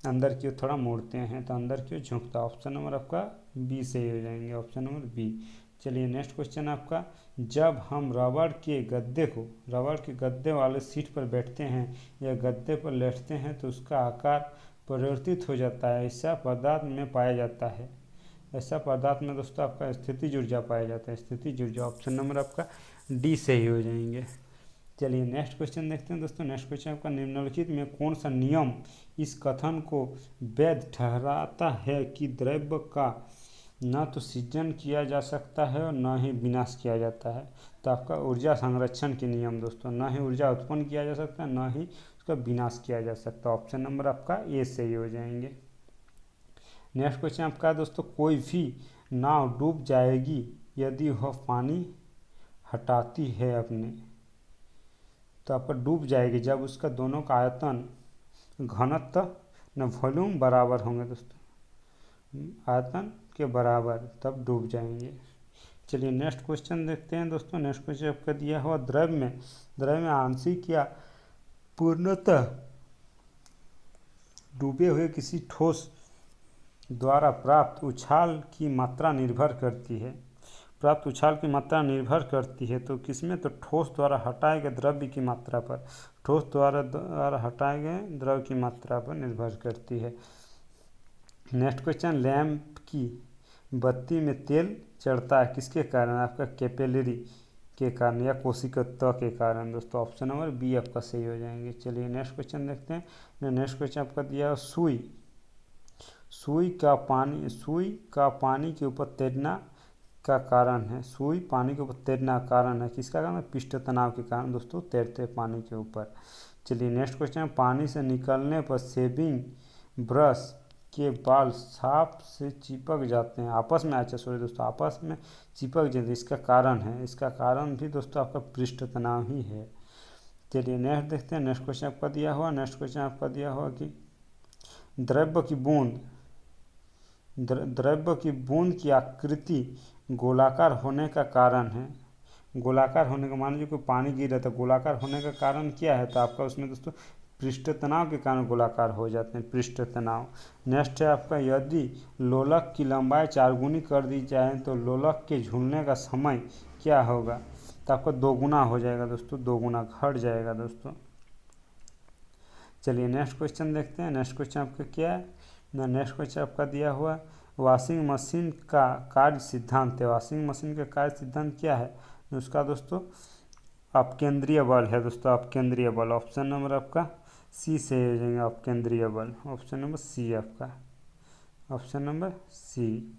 अंदर की ओर थोड़ा मोड़ते हैं, तो अंदर क्यों झुकता है? ऑप्शन नंबर आपका बी सही हो जाएंगे, ऑप्शन नंबर बी। चलिए नेक्स्ट क्वेश्चन आपका, जब हम रबड़ के गद्दे वाले सीट पर बैठते हैं या गद्दे पर लेटते हैं तो उसका आकार परिवर्तित हो जाता है, ऐसा पदार्थ में पाया जाता है। ऐसा पदार्थ में दोस्तों आपका स्थितिज ऊर्जा पाया जाता है, स्थितिज ऊर्जा। ऑप्शन नंबर आपका डी सही हो जाएंगे। चलिए नेक्स्ट क्वेश्चन देखते हैं दोस्तों। नेक्स्ट क्वेश्चन आपका, निम्नलिखित में कौन सा नियम इस कथन को वैध ठहराता है कि द्रव्य का न तो सृजन किया जा सकता है और न ही विनाश किया जाता है? तो आपका ऊर्जा संरक्षण के नियम दोस्तों, न ही ऊर्जा उत्पन्न किया जा सकता है, न ही उसका विनाश किया जा सकता। ऑप्शन नंबर आपका ए सही हो जाएंगे। नेक्स्ट क्वेश्चन आपका दोस्तों, कोई भी नाव डूब जाएगी यदि वह पानी हटाती है अपने, तो आपका डूब जाएगी जब उसका दोनों का आयतन, घनत्व न वॉल्यूम बराबर होंगे दोस्तों, आयतन के बराबर, तब डूब जाएंगे। चलिए नेक्स्ट क्वेश्चन देखते हैं दोस्तों। नेक्स्ट क्वेश्चन आपका दिया हुआ, द्रव्य में आंशिक या पूर्णतः डूबे हुए किसी ठोस द्वारा प्राप्त उछाल की मात्रा निर्भर करती है। तो किसमें? तो ठोस द्वारा हटाए गए द्रव्य की मात्रा पर, ठोस द्वारा हटाए गए द्रव्य की मात्रा पर निर्भर करती है। नेक्स्ट क्वेश्चन, लैंप की बत्ती में तेल चढ़ता है किसके कारण? आपका कैपिलरी के कारण या कोशिकत्व के कारण दोस्तों। ऑप्शन नंबर बी आपका सही हो जाएंगे। चलिए नेक्स्ट क्वेश्चन देखते हैं। नेक्स्ट क्वेश्चन आपका दिया, सुई का पानी के ऊपर तैरना का कारण है। सुई पानी के ऊपर तैरना कारण है, किसका कारण? पृष्ठ तनाव के कारण दोस्तों तैरते पानी के ऊपर। चलिए नेक्स्ट क्वेश्चन, पानी से निकलने पर शेविंग ब्रश के बाल सांप से चिपक जाते हैं आपस में, अच्छा सॉरी दोस्तों, आपस में चिपक जाते हैं, इसका कारण है, इसका कारण भी दोस्तों आपका पृष्ठ तनाव ही है। चलिए नेक्स्ट देखते हैं। नेक्स्ट क्वेश्चन आपका दिया हुआ, नेक्स्ट क्वेश्चन आपका दिया हुआ कि द्रव्य की बूंद द्रव्य की बूंद की आकृति गोलाकार होने का कारण है। गोलाकार होने का, मान लीजिए कोई पानी गिर रहा था, गोलाकार होने का कारण क्या है, तो आपका उसमें दोस्तों पृष्ठ तनाव के कारण गोलाकार हो जाते हैं, पृष्ठ तनाव। नेक्स्ट है आपका, यदि लोलक की लंबाई 4 गुनी कर दी जाए तो लोलक के झूलने का समय क्या होगा, तो आपका 2 गुना हो जाएगा दोस्तों, 2 गुना घट जाएगा दोस्तों। चलिए नेक्स्ट क्वेश्चन देखते हैं। नेक्स्ट क्वेश्चन आपका क्या है, नेक्स्ट क्वेश्चन आपका दिया हुआ वॉशिंग मशीन का कार्य सिद्धांत है। वॉशिंग मशीन का कार्य सिद्धांत क्या है, उसका दोस्तों अपकेंद्रीय बल है दोस्तों, अपकेंद्रीय बल। ऑप्शन नंबर आपका सी से हो जाएंगे, अपकेंद्रीय बल, ऑप्शन नंबर सी आपका, option number C.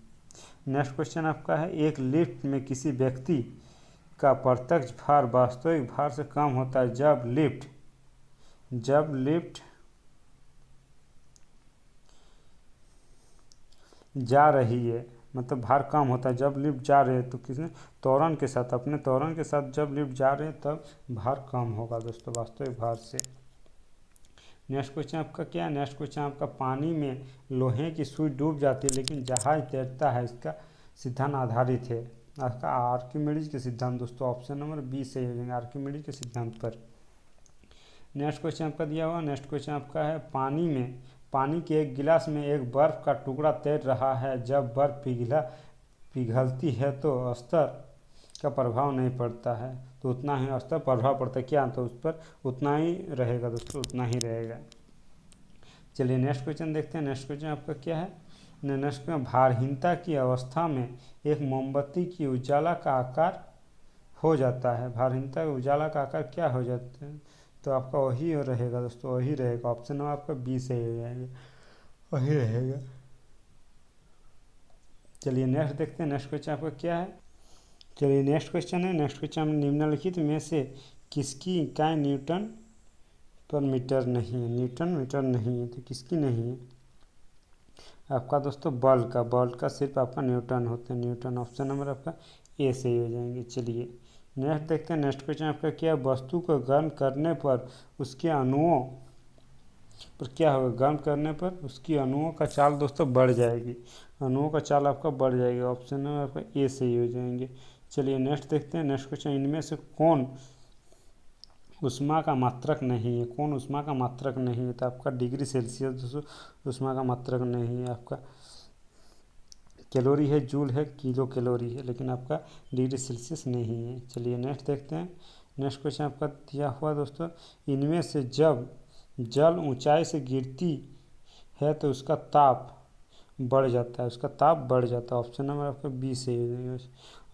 Next question आपका है, एक लिफ्ट में किसी व्यक्ति का प्रत्यक्ष भार वास्तविक भार से कम होता है जब लिफ्ट जा रही है, मतलब भार कम होता है जब लिफ्ट जा रहे हैं, तो किसने त्वरण के साथ, अपने त्वरण के साथ जब लिफ्ट जा रहे हैं तब भार कम होगा दोस्तों वास्तविक भार से। नेक्स्ट क्वेश्चन आपका क्या है, नेक्स्ट क्वेश्चन आपका, पानी में लोहे की सुई डूब जाती है लेकिन जहाज तैरता है, इसका सिद्धांत आधारित है, आपका आर्किमिडीज के सिद्धांत दोस्तों, ऑप्शन नंबर बी से हो जाएंगे, आर्किमिडीज के सिद्धांत पर। नेक्स्ट क्वेश्चन आपका दिया हुआ, नेक्स्ट क्वेश्चन आपका है, पानी के एक गिलास में एक बर्फ का टुकड़ा तैर रहा है, जब बर्फ पिघलती है तो स्तर का प्रभाव नहीं पड़ता है, तो उतना ही स्तर प्रभाव पड़ता है क्या, तो उस पर उतना ही रहेगा दोस्तों, उतना ही रहेगा। चलिए नेक्स्ट क्वेश्चन देखते हैं। नेक्स्ट क्वेश्चन आपका क्या है, नेक्स्ट क्वेश्चन, भारहीनता की अवस्था में एक मोमबत्ती की उजाला का आकार हो जाता है, भारहीनता का उजाला का आकार क्या हो जाता है, तो आपका वही रहेगा दोस्तों, वही रहेगा, ऑप्शन नंबर आपका बी से हो जाएगा, वही रहेगा। चलिए नेक्स्ट देखते हैं। नेक्स्ट क्वेश्चन आपका क्या है, चलिए नेक्स्ट क्वेश्चन है, नेक्स्ट क्वेश्चन निम्नलिखित में से किसकी इकाई न्यूटन पर मीटर नहीं है, न्यूटन मीटर नहीं है, तो किसकी नहीं है, आपका दोस्तों बल का सिर्फ आपका न्यूटन होता है, न्यूटन, ऑप्शन नंबर आपका ए से ही हो जाएंगे। चलिए नेक्स्ट देखते हैं। नेक्स्ट क्वेश्चन आपका क्या है, वस्तु को गर्म करने पर उसके अणुओं पर क्या होगा, गर्म करने पर उसकी अणुओं का चाल दोस्तों बढ़ जाएगी, अणुओं का चाल आपका बढ़ जाएगा, ऑप्शन नंबर आपका ए से ही हो जाएंगे। चलिए नेक्स्ट देखते हैं। नेक्स्ट क्वेश्चन, इनमें से कौन उष्मा का मात्रक नहीं है, कौन उष्मा का मात्रक नहीं है, तो आपका डिग्री सेल्सियस दोस्तों उष्मा का मात्रक नहीं है, आपका कैलोरी है, जूल है, किलो कैलोरी है, लेकिन आपका डिग्री सेल्सियस नहीं है। चलिए नेक्स्ट देखते हैं। नेक्स्ट क्वेश्चन आपका दिया हुआ दोस्तों, इनमें से जब जल ऊंचाई से गिरती है तो उसका ताप बढ़ जाता है, उसका ताप बढ़ जाता है, ऑप्शन नंबर आपका बी से,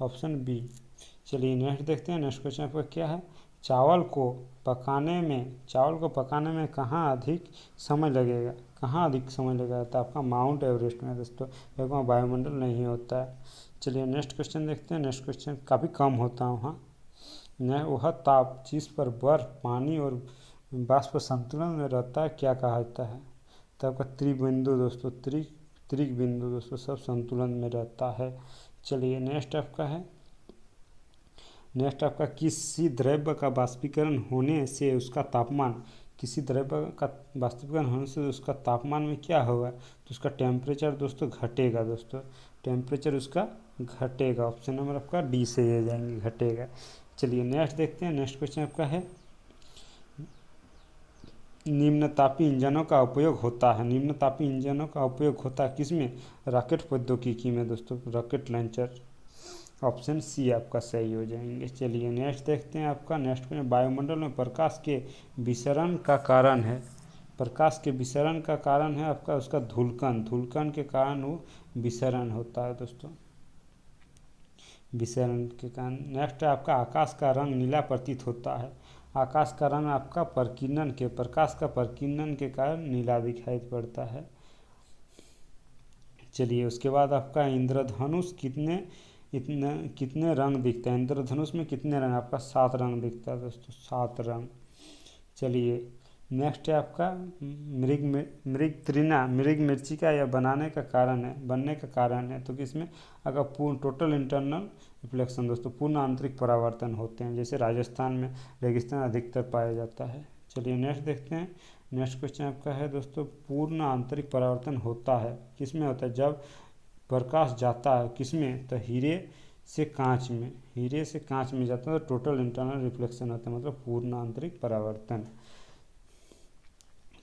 ऑप्शन बी। चलिए नेक्स्ट देखते हैं। नेक्स्ट क्वेश्चन आपका क्या है, चावल को पकाने में कहाँ अधिक समय लगेगा, तो आपका माउंट एवरेस्ट में दोस्तों, वहाँ वायुमंडल नहीं होता है। चलिए नेक्स्ट क्वेश्चन देखते हैं। नेक्स्ट क्वेश्चन काफ़ी कम होता है वहाँ, वह ताप जिस पर बर्फ, पानी और वाष्प संतुलन में रहता है क्या कहा जाता है, तो आपका त्रिबिंदु दोस्तों, त्रिक बिंदु दोस्तों, सब संतुलन में रहता है। चलिए नेक्स्ट आपका है, नेक्स्ट आपका, किसी द्रव्य का वाष्पीकरण होने से उसका तापमान, किसी द्रव्य का वाष्पीकरण होने से उसका तापमान में क्या होगा, तो उसका टेम्परेचर दोस्तों घटेगा, दोस्तों टेम्परेचर उसका घटेगा, ऑप्शन नंबर आपका डी से हो जाएंगे, घटेगा। चलिए नेक्स्ट देखते हैं। नेक्स्ट क्वेश्चन आपका है, निम्नतापी इंजनों का उपयोग होता है, निम्नतापी इंजनों का उपयोग होता है किसमें, रॉकेट प्रौद्योगिकी में दोस्तों, रॉकेट लॉन्चर, ऑप्शन सी आपका सही हो जाएंगे। चलिए नेक्स्ट देखते हैं। आपका नेक्स्ट में, वायुमंडल में प्रकाश के विसरण का कारण है, प्रकाश के विसरण का कारण है आपका उसका धूलकण के कारण वो विसरण होता है दोस्तों, विसरण के कारण। नेक्स्ट है आपका, आकाश का रंग नीला प्रतीत होता है, आकाश का रंग आपका प्रकाश का प्रकीर्णन के कारण नीला दिखाई पड़ता है। चलिए उसके बाद आपका, इंद्रधनुष कितने रंग दिखता है, इंद्रधनुष में कितने रंग, आपका 7 रंग दिखता है दोस्तों, 7 रंग। चलिए नेक्स्ट है आपका मृग तृणा, मृग मृच्छिका या बनने का कारण है। तो किसमें, अगर पूर्ण टोटल इंटरनल रिफ्लेक्शन दोस्तों, पूर्ण आंतरिक परावर्तन होते हैं, जैसे राजस्थान में रेगिस्तान अधिकतर पाया जाता है। चलिए नेक्स्ट देखते हैं। नेक्स्ट क्वेश्चन आपका है दोस्तों, पूर्ण आंतरिक परावर्तन होता है किसमें होता है, जब प्रकाश जाता है किसमें, तो हीरे से कांच में, हीरे से कांच में जाता है तो टोटल इंटरनल रिफ्लेक्शन होता है, मतलब पूर्ण आंतरिक परावर्तन।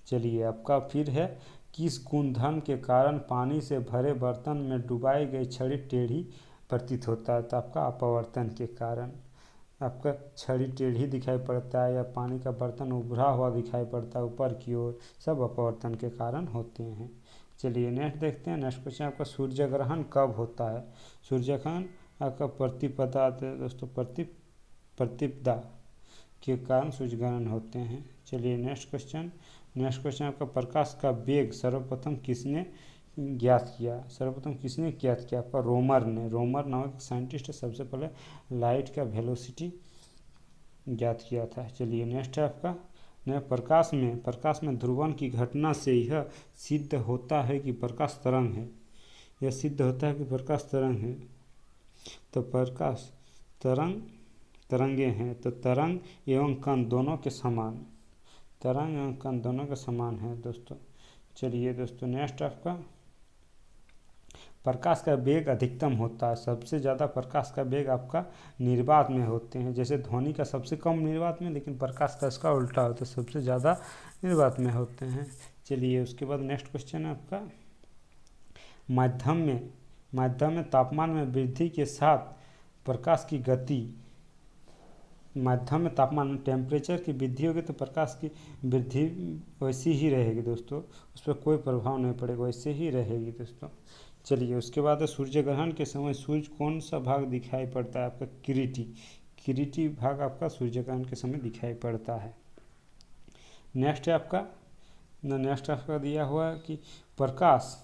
चलिए आपका फिर है, किस गुणधर्म के कारण पानी से भरे बर्तन में डुबाई गई छड़ी टेढ़ी प्रतीत होता है, तो आपका अपवर्तन के कारण आपका छड़ी टेढ़ी दिखाई पड़ता है, या पानी का बर्तन उभरा हुआ दिखाई पड़ता है ऊपर की ओर, सब अपवर्तन के कारण होते हैं। चलिए नेक्स्ट देखते हैं। नेक्स्ट क्वेश्चन आपका, सूर्य ग्रहण कब होता है, सूर्य ग्रहण आपका प्रतिपदा दोस्तों, प्रतिपदा के कारण सूर्य ग्रहण होते हैं। चलिए नेक्स्ट क्वेश्चन आपका, प्रकाश का वेग सर्वप्रथम किसने ज्ञात किया, सर्वप्रथम किसने ज्ञात किया, आपका रोमर ने, रोमर नामक साइंटिस्ट सबसे पहले लाइट का वेलोसिटी ज्ञात किया था। चलिए नेक्स्ट है आपका, प्रकाश में ध्रुवण की घटना से यह सिद्ध होता है कि प्रकाश तरंग है, यह सिद्ध होता है कि प्रकाश तरंग है। तो प्रकाश तरंगे हैं, तो तरंग एवं कण दोनों के समान, तरंग एवं कण दोनों के समान है दोस्तों। चलिए दोस्तों नेक्स्ट आपका, प्रकाश का वेग अधिकतम होता है, सबसे ज़्यादा प्रकाश का वेग आपका निर्वात में होते हैं, जैसे ध्वनि का सबसे कम निर्वात में, लेकिन प्रकाश का इसका उल्टा होता है, सबसे ज़्यादा निर्वात में होते हैं। चलिए उसके बाद नेक्स्ट क्वेश्चन है आपका, माध्यम में तापमान में वृद्धि के साथ प्रकाश की गति, माध्यम में तापमान टेम्परेचर की वृद्धि होगी तो प्रकाश की वृद्धि वैसी ही रहेगी दोस्तों, उस पर कोई प्रभाव नहीं पड़ेगा, वैसे ही रहेगी दोस्तों। चलिए उसके बाद सूर्य ग्रहण के समय सूर्य कौन सा भाग दिखाई पड़ता है, आपका किरीटी भाग आपका सूर्य ग्रहण के समय दिखाई पड़ता है। नेक्स्ट आपका दिया हुआ है कि प्रकाश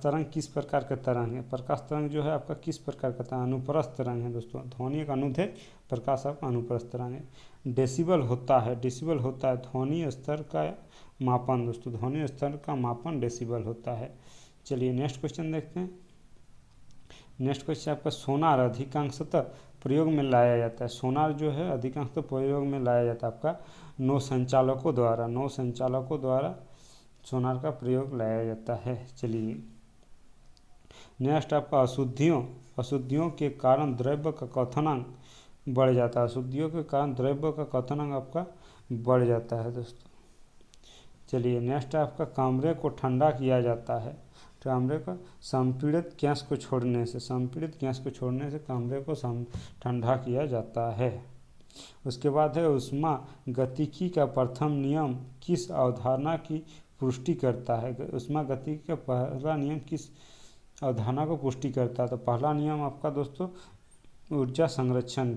तरंग किस प्रकार का तरंग है, प्रकाश तरंग जो है आपका किस प्रकार का तरंग, अनुप्रस्थ तरंग है दोस्तों, ध्वनि एक अनुदैर्घ्य, प्रकाश आपका अनुप्रस्थ तरंग है। डेसिबल होता है ध्वनि स्तर का मापन दोस्तों, ध्वनि स्तर का मापन डेसिबल होता है। चलिए नेक्स्ट क्वेश्चन देखते हैं। नेक्स्ट क्वेश्चन आपका, सोनार अधिकांशतः प्रयोग में लाया जाता है, सोनार जो है अधिकांशतः प्रयोग में लाया जाता है आपका नौ संचालकों द्वारा सोनार का प्रयोग लाया जाता है। चलिए नेक्स्ट आपका, अशुद्धियों के कारण द्रव्य का क्वथनांक बढ़ जाता है, अशुद्धियों के कारण द्रव्य का क्वथनांक आपका बढ़ जाता है दोस्तों। चलिए नेक्स्ट आपका, कमरे को ठंडा किया जाता है, कमरे को संपीड़ित गैस को छोड़ने से कमरे को ठंडा किया जाता है। उसके बाद है, ऊष्मा गतिकी का प्रथम नियम किस अवधारणा की पुष्टि करता है, ऊष्मा गतिकी का पहला नियम किस अवधारणा को पुष्टि करता है, तो पहला नियम आपका दोस्तों ऊर्जा संरक्षण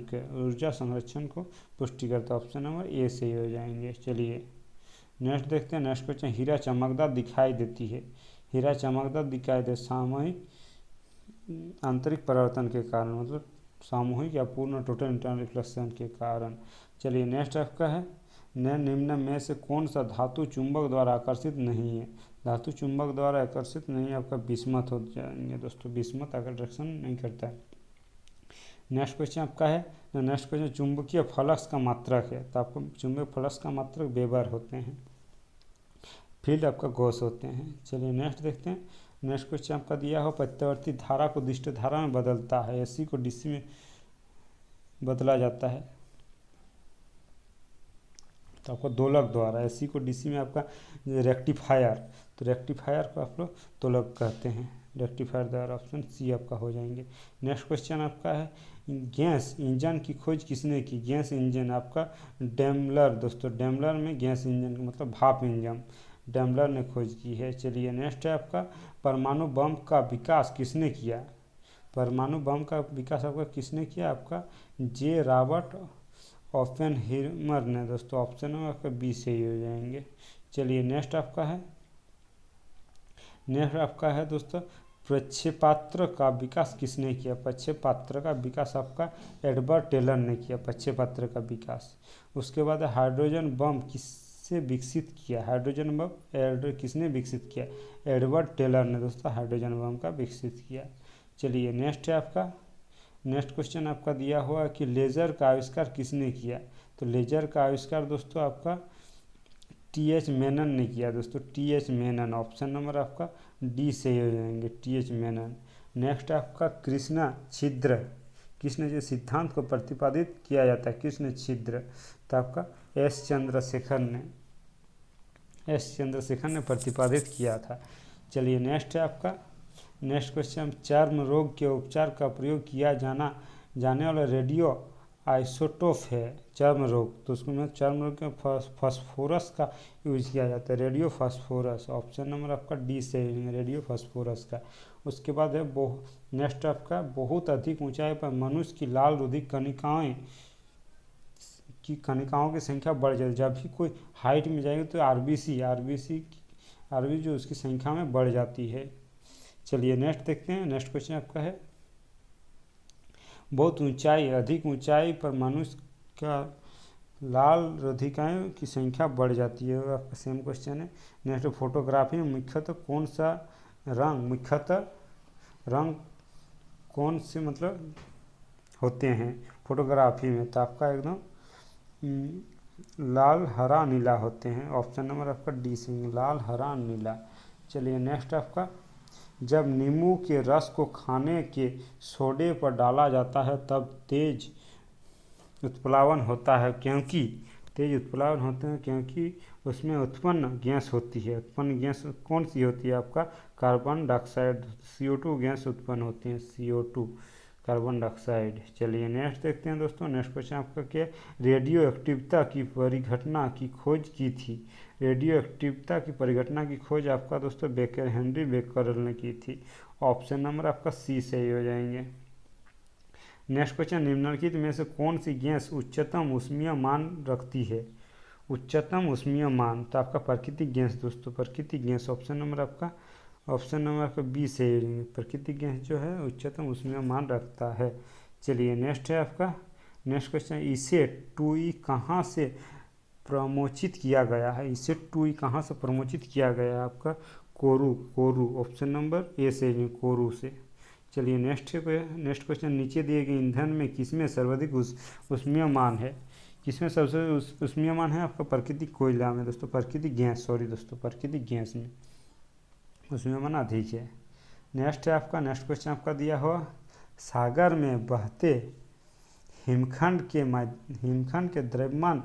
को पुष्टि करता है, ऑप्शन नंबर ए से ही हो जाएंगे। चलिए नेक्स्ट देखते हैं। नेक्स्ट क्वेश्चन, हीरा चमकदार दिखाई दे सामूहिक आंतरिक परिवर्तन के कारण, मतलब सामूहिक या पूर्ण टोटल इंटरनल रिफ्लेक्शन के कारण। चलिए नेक्स्ट आपका है, निम्न में से कौन सा धातु चुंबक द्वारा आकर्षित नहीं है, धातु चुंबक द्वारा आकर्षित नहीं, आपका बिस्मथ हो जाएंगे दोस्तों, बिस्मथ आकर्षण नहीं करता है। नेक्स्ट क्वेश्चन आपका है, नेक्स्ट क्वेश्चन, चुंबकीय फ्लक्स का मात्रक है, तो आपको चुंबकीय फ्लक्स का मात्रक वेबर होते हैं, फील्ड आपका गॉस होते हैं। चलिए नेक्स्ट देखते हैं। नेक्स्ट क्वेश्चन आपका दिया हो, प्रत्यावर्ती धारा को दिष्ट धारा में बदलता है, एसी को डीसी में बदला जाता है, तो आपको दोलक द्वारा, एसी को डीसी में आपका रेक्टिफायर, तो रेक्टिफायर को आप लोग दोलक कहते हैं, रेक्टिफायर द्वारा, ऑप्शन सी आपका हो जाएंगे। नेक्स्ट क्वेश्चन आपका है, गैस इंजन की खोज किसने की, गैस इंजन आपका डेमलर दोस्तों, डेमलर में गैस इंजन मतलब भाप इंजन डेमलर ने खोज की है। चलिए नेक्स्ट है आपका, परमाणु बम का विकास किसने किया, परमाणु बम का विकास आपका किसने किया, आपका जे रॉबर्ट ओपेनहाइमर ने दोस्तों, ऑप्शन में आपका बी से ही हो जाएंगे। चलिए नेक्स्ट आपका है दोस्तों, प्रक्षेपास्त्र का विकास किसने किया, प्रक्षेपास्त्र का विकास आपका एडवर्ड टेलर ने किया, प्रक्षेपास्त्र का विकास। उसके बाद हाइड्रोजन बम किससे किससे विकसित किया? हाइड्रोजन बम किसने विकसित किया? एडवर्ड टेलर ने दोस्तों हाइड्रोजन बम का विकसित किया। चलिए नेक्स्ट है आपका, नेक्स्ट क्वेश्चन आपका दिया हुआ कि लेज़र का आविष्कार किसने किया? तो लेज़र का आविष्कार दोस्तों आपका टी.एच. मेनन ने किया दोस्तों, टी.एच. मेनन। ऑप्शन नंबर आपका डी सही हो जाएंगे, टी.एच. मेनन। नेक्स्ट आपका कृष्णा छिद्र, किसने जो सिद्धांत को प्रतिपादित किया जाता है, कृष्ण छिद्र, तो आपका एस चंद्रशेखर ने प्रतिपादित किया था। चलिए नेक्स्ट है आपका, नेक्स्ट क्वेश्चन, चर्म रोग के उपचार का प्रयोग किया जाने वाला रेडियो आइसोटोप है चर्म रोग, तो उसको में चर्म रोग में फास्फोरस का यूज किया जाता है, रेडियो फास्फोरस। ऑप्शन नंबर आपका डी से रेडियो फास्फोरस का। उसके बाद है नेक्स्ट आपका, बहुत अधिक ऊंचाई पर मनुष्य की लाल रुधिर कणिकाओं की संख्या बढ़ जाती है। जब भी कोई हाइट में जाएगी तो आरबीसी जो उसकी संख्या में बढ़ जाती है। चलिए नेक्स्ट देखते हैं, नेक्स्ट क्वेश्चन आपका है, बहुत अधिक ऊंचाई पर मनुष्य का लाल रुधिकाओं की संख्या बढ़ जाती है, आपका सेम क्वेश्चन है। नेक्स्ट फोटोग्राफी में मुख्यतः कौन सा रंग कौन से मतलब होते हैं फोटोग्राफी में? तो आपका एकदम लाल हरा नीला होते हैं। ऑप्शन नंबर आपका डी से लाल हरा नीला। चलिए नेक्स्ट आपका, जब नींबू के रस को खाने के सोडे पर डाला जाता है तब तेज उत्प्लावन होता है, क्योंकि उसमें उत्पन्न गैस होती है। उत्पन्न गैस कौन सी होती है? आपका कार्बन डाइऑक्साइड, CO2 गैस उत्पन्न होती है, CO2 कार्बन डाइऑक्साइड। चलिए नेक्स्ट देखते हैं दोस्तों, नेक्स्ट क्वेश्चन आपका क्या है, रेडियो एक्टिविटी की परिघटना की खोज की थी? रेडियो एक्टिविटी की परिघटना की खोज आपका दोस्तों हेनरी बेकरल ने की थी। ऑप्शन नंबर आपका सी सही हो जाएंगे। नेक्स्ट क्वेश्चन, निम्नलिखित में से कौन सी गैस उच्चतम ऊष्मीय मान रखती है? उच्चतम ऊष्मीय मान, तो आपका प्राकृतिक गैस दोस्तों, प्राकृतिक गैस। ऑप्शन नंबर आपका बी सही हो जाएंगे, प्राकृतिक गैस जो है उच्चतम ऊष्मीय मान रखता है। चलिए नेक्स्ट है आपका, नेक्स्ट क्वेश्चन, इसे 2E कहाँ से प्रमोचित किया गया है? इसे 2E कहाँ से प्रमोचित किया गया है? आपका कोरू। ऑप्शन नंबर ए से, कोरू से। चलिए नेक्स्ट क्वेश्चन, नीचे दिए गए ईंधन में किसमें सर्वाधिक ऊष्मीय मान है? किसमें सबसे ऊष्मीय मान है? आपका प्राकृतिक कोयला में दोस्तों, प्राकृतिक गैस में ऊष्मीय मान अधिक है। नेक्स्ट क्वेश्चन आपका दिया हुआ, सागर में बहते हिमखंड के द्रव्यमान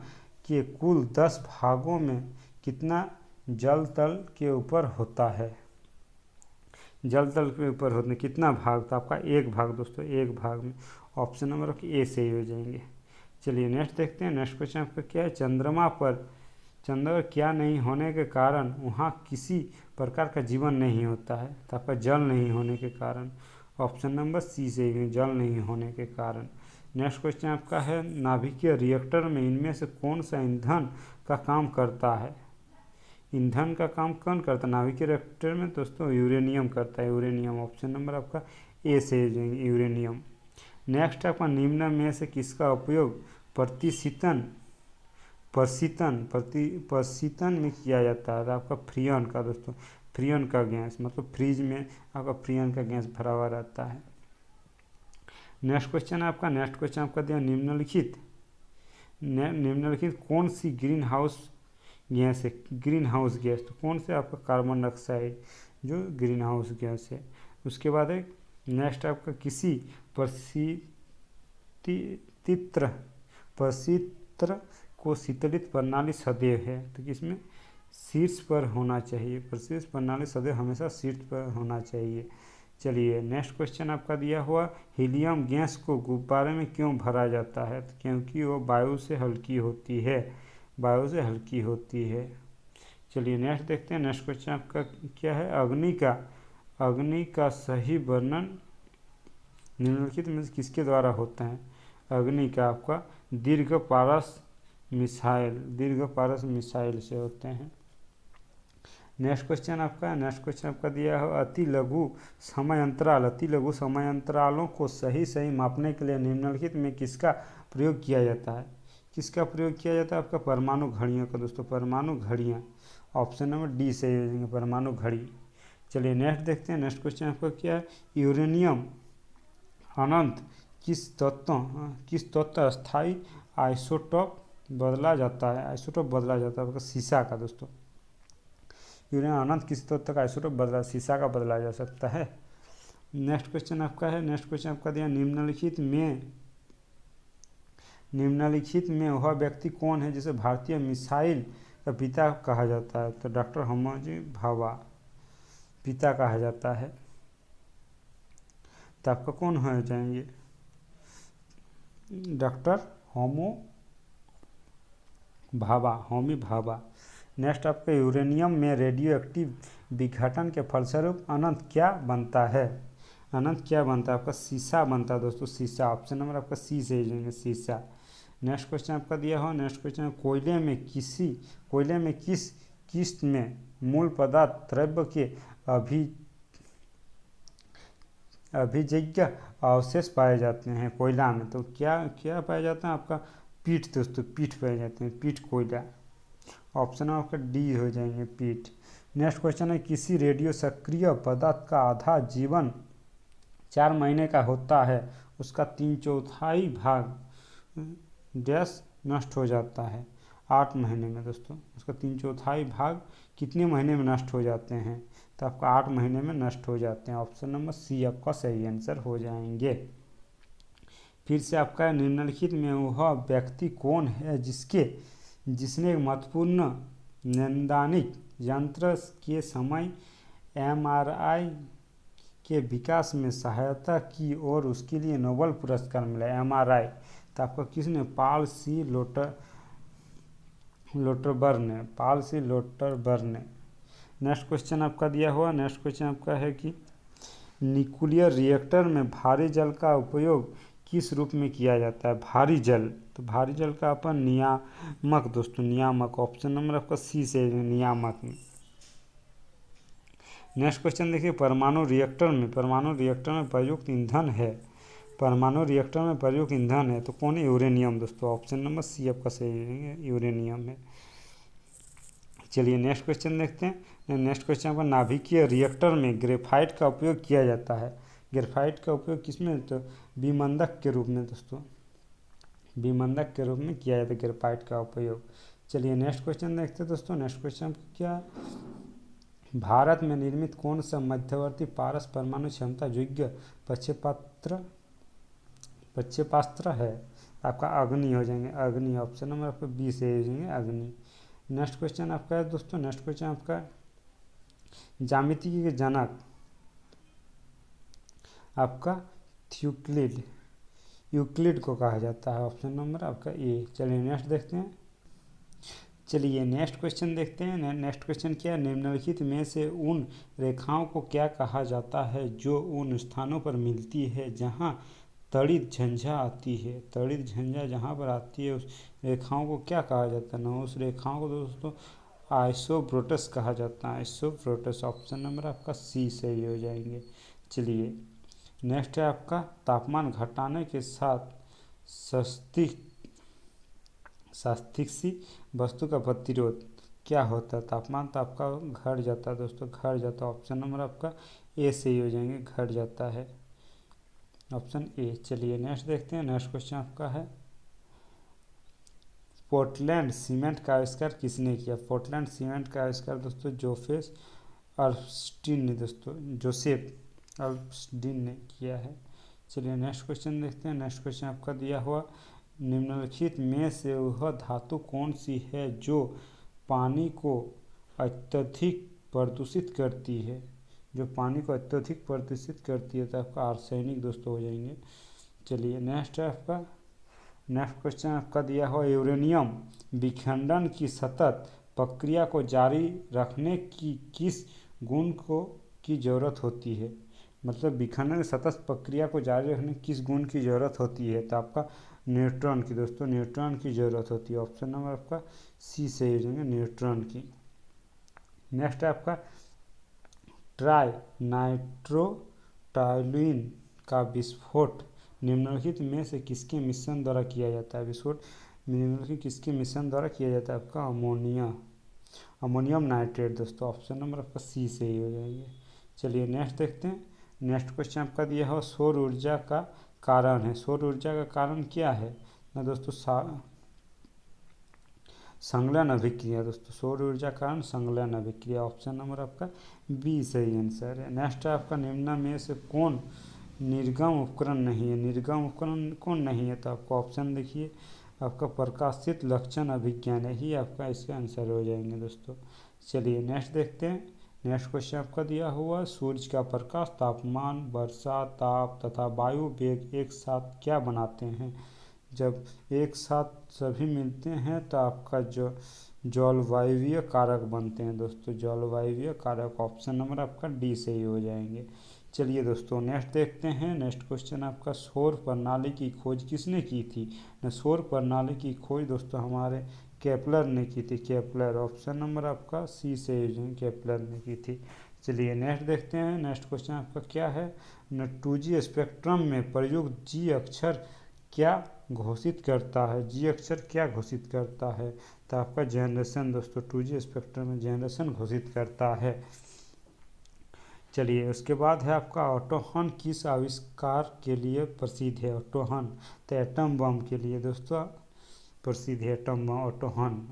के कुल 10 भागों में कितना जल तल के ऊपर होता है? जल तल के ऊपर होने कितना भाग? तो आपका 1 भाग दोस्तों, 1 भाग में। ऑप्शन नंबर आपके ए से ही हो जाएंगे। चलिए नेक्स्ट देखते हैं, नेक्स्ट क्वेश्चन आपका क्या है, चंद्रमा पर क्या नहीं होने के कारण वहाँ किसी प्रकार का जीवन नहीं होता है? तो आपका जल नहीं होने के कारण। ऑप्शन नंबर सी से, जल नहीं होने के कारण। नेक्स्ट क्वेश्चन आपका है, नाभिकीय रिएक्टर में इनमें से कौन सा ईंधन का काम करता है? ईंधन का काम कौन करता है नाभिकीय रिएक्टर में? दोस्तों यूरेनियम करता है, यूरेनियम। ऑप्शन नंबर आपका ए से यूरेनियम। नेक्स्ट आपका, निम्न में से किसका उपयोग प्रशीतन में किया जाता है? आपका फ्रीऑन का दोस्तों, फ्रीऑन का गैस, मतलब फ्रिज में आपका फ्रीऑन का गैस भरा हुआ रहता है। नेक्स्ट क्वेश्चन आपका दिया, निम्नलिखित कौन सी ग्रीन हाउस गैस है? ग्रीन हाउस गैस तो कौन से? आपका कार्बन डाइऑक्साइड जो ग्रीन हाउस गैस है। उसके बाद है नेक्स्ट आपका, किसी परिस्थित्र को शीतलित प्रणाली सदैव है, तो किसमें? शीर्ष पर होना चाहिए, परिस्थित प्रणाली सदैव हमेशा शीर्ष पर होना चाहिए। चलिए नेक्स्ट क्वेश्चन आपका दिया हुआ, हीलियम गैस को गुब्बारे में क्यों भरा जाता है? तो क्योंकि वो वायु से हल्की होती है। चलिए नेक्स्ट देखते हैं, नेक्स्ट क्वेश्चन आपका क्या है, अग्नि का सही वर्णन निम्नलिखित में किसके द्वारा होता है? अग्नि का आपका दीर्घ पारस मिसाइल से होते हैं। नेक्स्ट क्वेश्चन आपका दिया है, अति लघु समय अंतरालों को सही मापने के लिए निम्नलिखित में किसका प्रयोग किया जाता है? किसका प्रयोग किया जाता है? आपका परमाणु घड़ियों का दोस्तों, परमाणु घड़ियाँ। ऑप्शन नंबर डी सही हो जाएंगे, परमाणु घड़ी। चलिए नेक्स्ट देखते हैं। नेक्स्ट क्वेश्चन आपका क्या है? यूरेनियम अनंत किस तत्व स्थायी आइसोटोप बदला जाता है? आइसोटोप बदला जाता है आपका शीशा का दोस्तों। यूरेनियम अनंत किस तत्व का आइसोटोप बदला, शीशा का बदला जा सकता है। नेक्स्ट क्वेश्चन आपका है, नेक्स्ट क्वेश्चन आपका दिया निम्नलिखित में वह व्यक्ति कौन है जिसे भारतीय मिसाइल का पिता कहा जाता है? तो डॉक्टर होमी भाभा पिता कहा जाता है। तो आपका कौन हो जाएंगे? डॉक्टर होमी भाभा। नेक्स्ट आपका यूरेनियम में रेडियो एक्टिव विघटन के फलस्वरूप अनंत क्या बनता है? अनंत क्या बनता है? आपका शीशा बनता है दोस्तों, शीशा। ऑप्शन नंबर आपका सी से जाएंगे, शीशा। नेक्स्ट क्वेश्चन आपका दिया हो, नेक्स्ट क्वेश्चन कोयले में किस किस्त में मूल पदार्थ द्रव्य के अभिजज्ञ अवशेष पाए जाते हैं कोयला में? तो क्या क्या पाए जाते हैं? आपका पीठ दोस्तों, पीठ पाए जाते हैं, पीठ कोयला। ऑप्शन आपका डी हो जाएंगे, पीठ। नेक्स्ट क्वेश्चन है किसी रेडियो सक्रिय पदार्थ का आधा जीवन 4 महीने का होता है, उसका 3/4 भाग डैश नष्ट हो जाता है 8 महीने में दोस्तों। उसका 3/4 भाग कितने महीने में नष्ट हो जाते हैं? तो आपका 8 महीने में नष्ट हो जाते हैं। ऑप्शन नंबर सी आपका सही आंसर हो जाएंगे। फिर से आपका निम्नलिखित में वह व्यक्ति कौन है जिसने एक महत्वपूर्ण नैदानिक यंत्र के समय एमआरआई के विकास में सहायता की और उसके लिए नोबेल पुरस्कार मिला? एमआरआई तो आपका किसने? पाल सी लोटरबर्न ने। नेक्स्ट क्वेश्चन आपका दिया हुआ, नेक्स्ट क्वेश्चन आपका है कि न्यूक्लियर रिएक्टर में भारी जल का उपयोग किस रूप में किया जाता है? भारी जल, तो भारी जल का अपन नियामक दोस्तों, नियामक। ऑप्शन नंबर आपका सी से नियामक में। नेक्स्ट क्वेश्चन देखिए, परमाणु रिएक्टर में प्रयुक्त ईंधन है, परमाणु रिएक्टर में प्रयुक्त ईंधन है तो कौन है? यूरेनियम दोस्तों। ऑप्शन नंबर सी आपका सही है, यूरेनियम है। चलिए नेक्स्ट क्वेश्चन देखते हैं। नेक्स्ट क्वेश्चन आपका नाभिकीय रिएक्टर में ग्रेफाइट का उपयोग किया जाता है। ग्रेफाइट का उपयोग किसमें? तो विमंदक के रूप में दोस्तों, विमंदक के रूप में किया जाता है ग्रेफाइट का उपयोग। चलिए नेक्स्ट क्वेश्चन देखते हैं दोस्तों। नेक्स्ट क्वेश्चन क्या? भारत में निर्मित कौन सा मध्यवर्ती पारस परमाणु क्षमता योग्य प्रक्षेपास्त्र है? आपका अग्नि हो जाएंगे, अग्नि। ऑप्शन नंबर आपका बी से हो जाएंगे, अग्नि। नेक्स्ट क्वेश्चन आपका है दोस्तों, नेक्स्ट क्वेश्चन आपका ज्यामिति के जनक आपका यूक्लिड को कहा जाता है। ऑप्शन नंबर आपका ए। चलिए नेक्स्ट देखते हैं। चलिए नेक्स्ट क्वेश्चन देखते हैं। नेक्स्ट क्वेश्चन क्या है? निम्नलिखित में से उन रेखाओं को क्या कहा जाता है जो उन स्थानों पर मिलती है जहां तड़ित झंझा आती है? तड़ित झंझा जहां पर आती है उस रेखाओं को क्या कहा जाता है ना? उस रेखाओं को दोस्तों आइसोप्रोटस कहा जाता है, आइसोप्रोटस। ऑप्शन नंबर आपका सी सही हो जाएंगे। चलिए नेक्स्ट है आपका तापमान घटाने के साथ सी वस्तु का प्रतिरोध क्या होता है? तापमान तो आपका घट जाता है दोस्तों, घट जाता है। ऑप्शन नंबर आपका ए सही हो जाएंगे, घट जाता है। Option A. चलिए नेक्स्ट देखते हैं। नेक्स्ट क्वेश्चन आपका है पोर्टलैंड सीमेंट का आविष्कार किसने किया? पोर्टलैंड सीमेंट का आविष्कार दोस्तों जोसेफ अर्स्टीन ने किया है। चलिए नेक्स्ट क्वेश्चन देखते हैं। नेक्स्ट क्वेश्चन आपका दिया हुआ, निम्नलिखित में से वह धातु कौन सी है जो पानी को अत्यधिक प्रदूषित करती है? जो पानी को अत्यधिक प्रदूषित करती है तो आपका आर्सेनिक दोस्तों हो जाएंगे। चलिए नेक्स्ट है आपका, नेक्स्ट क्वेश्चन आपका दिया हुआ यूरेनियम विखंडन की सतत प्रक्रिया को जारी रखने की किस गुण की ज़रूरत होती है? मतलब विखंडन की सतत प्रक्रिया को जारी रखने की किस गुण की ज़रूरत होती है? तो आपका न्यूट्रॉन की दोस्तों, न्यूट्रॉन की ज़रूरत होती है। ऑप्शन नंबर आपका सी से हो जाएंगे, न्यूट्रॉन की। नेक्स्ट है आपका ट्राई नाइट्रोटाइलुइन का विस्फोट निम्नलिखित में से किसके मिश्रण द्वारा किया जाता है? विस्फोट निम्नलिखित किसके मिश्रण द्वारा किया जाता है? आपका अमोनियम नाइट्रेट दोस्तों। ऑप्शन नंबर आपका सी से ही हो जाएंगे। चलिए नेक्स्ट देखते हैं। नेक्स्ट क्वेश्चन आपका दिया हो सौर ऊर्जा का कारण है। सौर ऊर्जा का कारण क्या है ना दोस्तों? संलयन अभिक्रिया दोस्तों। सौर ऊर्जा कारण संलयन अभिक्रिया। ऑप्शन नंबर आपका बी सही आंसर है। नेक्स्ट है आपका निम्न में से कौन निर्गम उपकरण नहीं है? निर्गम उपकरण कौन नहीं है? तो आपको ऑप्शन देखिए, आपका प्रकाशित लक्षण अभिज्ञान यही आपका इसका आंसर हो जाएंगे दोस्तों। चलिए नेक्स्ट देखते हैं। नेक्स्ट क्वेश्चन आपका दिया हुआ सूर्य का प्रकाश, तापमान, वर्षा, ताप तथा वायु वेग एक साथ क्या बनाते हैं? जब एक साथ सभी मिलते हैं तो आपका जो जलवायवीय कारक बनते हैं दोस्तों। जलवायवीय कारक। ऑप्शन नंबर आपका डी से ही हो जाएंगे। चलिए दोस्तों नेक्स्ट देखते हैं। नेक्स्ट क्वेश्चन आपका सौर प्रणाली की खोज किसने की थी? न सौर प्रणाली की खोज दोस्तों हमारे केपलर ने की थी। केपलर। ऑप्शन नंबर आपका सी से केपलर ने की थी। चलिए नेक्स्ट देखते हैं। नेक्स्ट क्वेश्चन आपका क्या है न 2G स्पेक्ट्रम में प्रयुक्त जी अक्षर क्या घोषित करता है? जी अक्षर क्या घोषित करता है? तो आपका जनरेशन दोस्तों। 2G स्पेक्ट्रम में जनरेशन घोषित करता है। चलिए उसके बाद है आपका ऑटो हन किस आविष्कार के लिए प्रसिद्ध है? ऑटो हन तो एटम बम के लिए दोस्तों प्रसिद्ध है। एटम बम ऑटो हन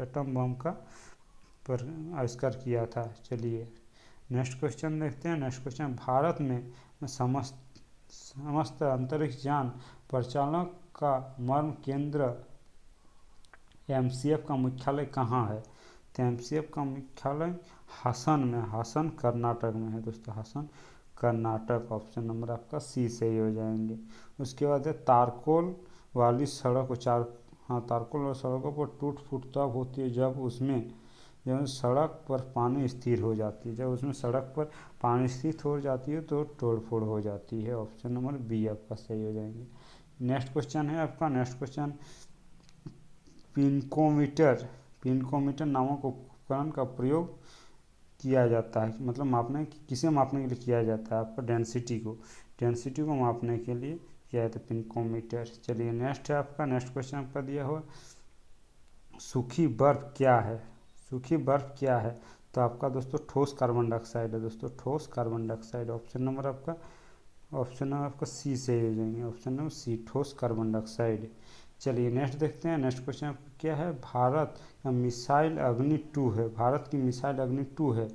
एटम बम का पर आविष्कार किया था। चलिए नेक्स्ट क्वेश्चन देखते हैं। नेक्स्ट क्वेश्चन भारत में समस्त अंतरिक्ष यान परिचालन का मर्म केंद्र एमसीएफ का मुख्यालय कहाँ है? तो एमसीएफ का मुख्यालय हासन में, हासन कर्नाटक में है दोस्तों। हासन कर्नाटक। ऑप्शन नंबर आपका सी से ही हो जाएंगे। उसके बाद है तारकोल वाली सड़क तारकोल वाली सड़कों पर टूट फूट तब होती है जब सड़क पर पानी स्थिर हो जाती है। जब उसमें सड़क पर पानी स्थिर हो जाती है तो तोड़ फोड़ हो जाती है। ऑप्शन नंबर बी आपका सही हो जाएंगे। नेक्स्ट क्वेश्चन है आपका। नेक्स्ट क्वेश्चन पिनकोमीटर नामक उपकरण का प्रयोग किया जाता है, मतलब किसे मापने के लिए किया जाता है? आपका डेंसिटी को मापने के लिए किया जाता है पिनकोमीटर। चलिए नेक्स्ट है आपका। नेक्स्ट क्वेश्चन आपका दिया हुआ सूखी बर्फ क्या है? सूखी बर्फ क्या है? तो आपका दोस्तों ठोस कार्बन डाइऑक्साइड है दोस्तों। ठोस कार्बन डाइऑक्साइड। ऑप्शन नंबर आपका सी से हो जाएंगे। ऑप्शन नंबर सी ठोस कार्बन डाइऑक्साइड। चलिए नेक्स्ट देखते हैं। नेक्स्ट क्वेश्चन आपका क्या है? भारत का मिसाइल अग्नि 2 है। भारत की मिसाइल अग्नि 2 है।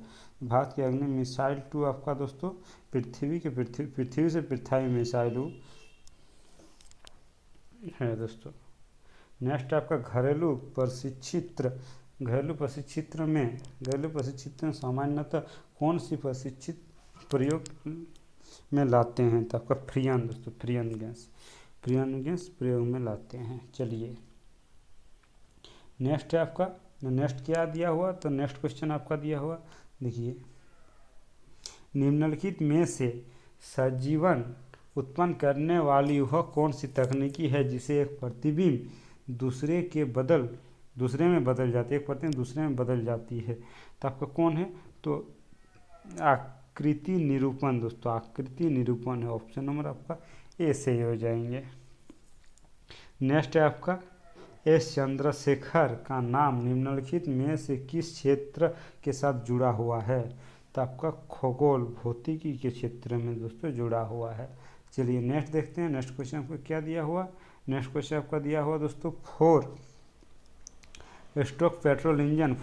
भारत की अग्नि मिसाइल 2 आपका दोस्तों पृथ्वी से पृथ्वी मिसाइल है दोस्तों। नेक्स्ट आपका घरेलू प्रशिक्षित्र में सामान्यतः कौन सी प्रशिक्षित प्रयोग में लाते हैं? तो आपका फ्रियन दोस्तों। फ्रियन गैस प्रयोग में लाते हैं। चलिए नेक्स्ट है आपका। नेक्स्ट क्या दिया हुआ? तो नेक्स्ट क्वेश्चन आपका दिया हुआ देखिए, निम्नलिखित में से सजीवन उत्पन्न करने वाली वह कौन सी तकनीकी है जिसे एक प्रतिबिंब दूसरे में बदल जाती है? एक प्रतिबिंब दूसरे में बदल जाती है तो आपका कौन है? तो आकृति निरूपण दोस्तों। आकृति निरूपण है। ऑप्शन नंबर आपका ए से ही हो जाएंगे। नेक्स्ट है आपका एस चंद्रशेखर का नाम निम्नलिखित में से किस क्षेत्र के साथ जुड़ा हुआ है? तो आपका खगोल भौतिकी के क्षेत्र में दोस्तों जुड़ा हुआ है। चलिए नेक्स्ट देखते हैं। नेक्स्ट क्वेश्चन आपको क्या दिया हुआ? नेक्स्ट क्वेश्चन आपका दिया हुआ दोस्तों 4 स्ट्रोक पेट्रोल इंजन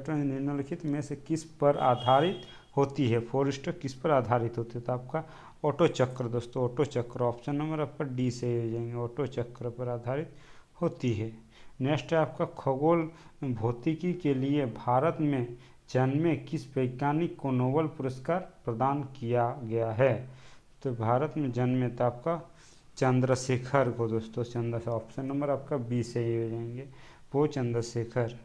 निम्नलिखित में से किस पर आधारित होती है? 4 स्ट्रोक किस पर आधारित होती है? तो आपका ऑटो चक्र दोस्तों। ऑटो चक्र। ऑप्शन नंबर आपका डी से हो जाएंगे। ऑटो चक्र पर आधारित होती है। नेक्स्ट है आपका खगोल भौतिकी के लिए भारत में जन्मे किस वैज्ञानिक को नोबेल पुरस्कार प्रदान किया गया है? तो भारत में जन्मे तो आपका चंद्रशेखर को दोस्तों। ऑप्शन नंबर आपका बी से ही हो जाएंगे। वो चंद्रशेखर।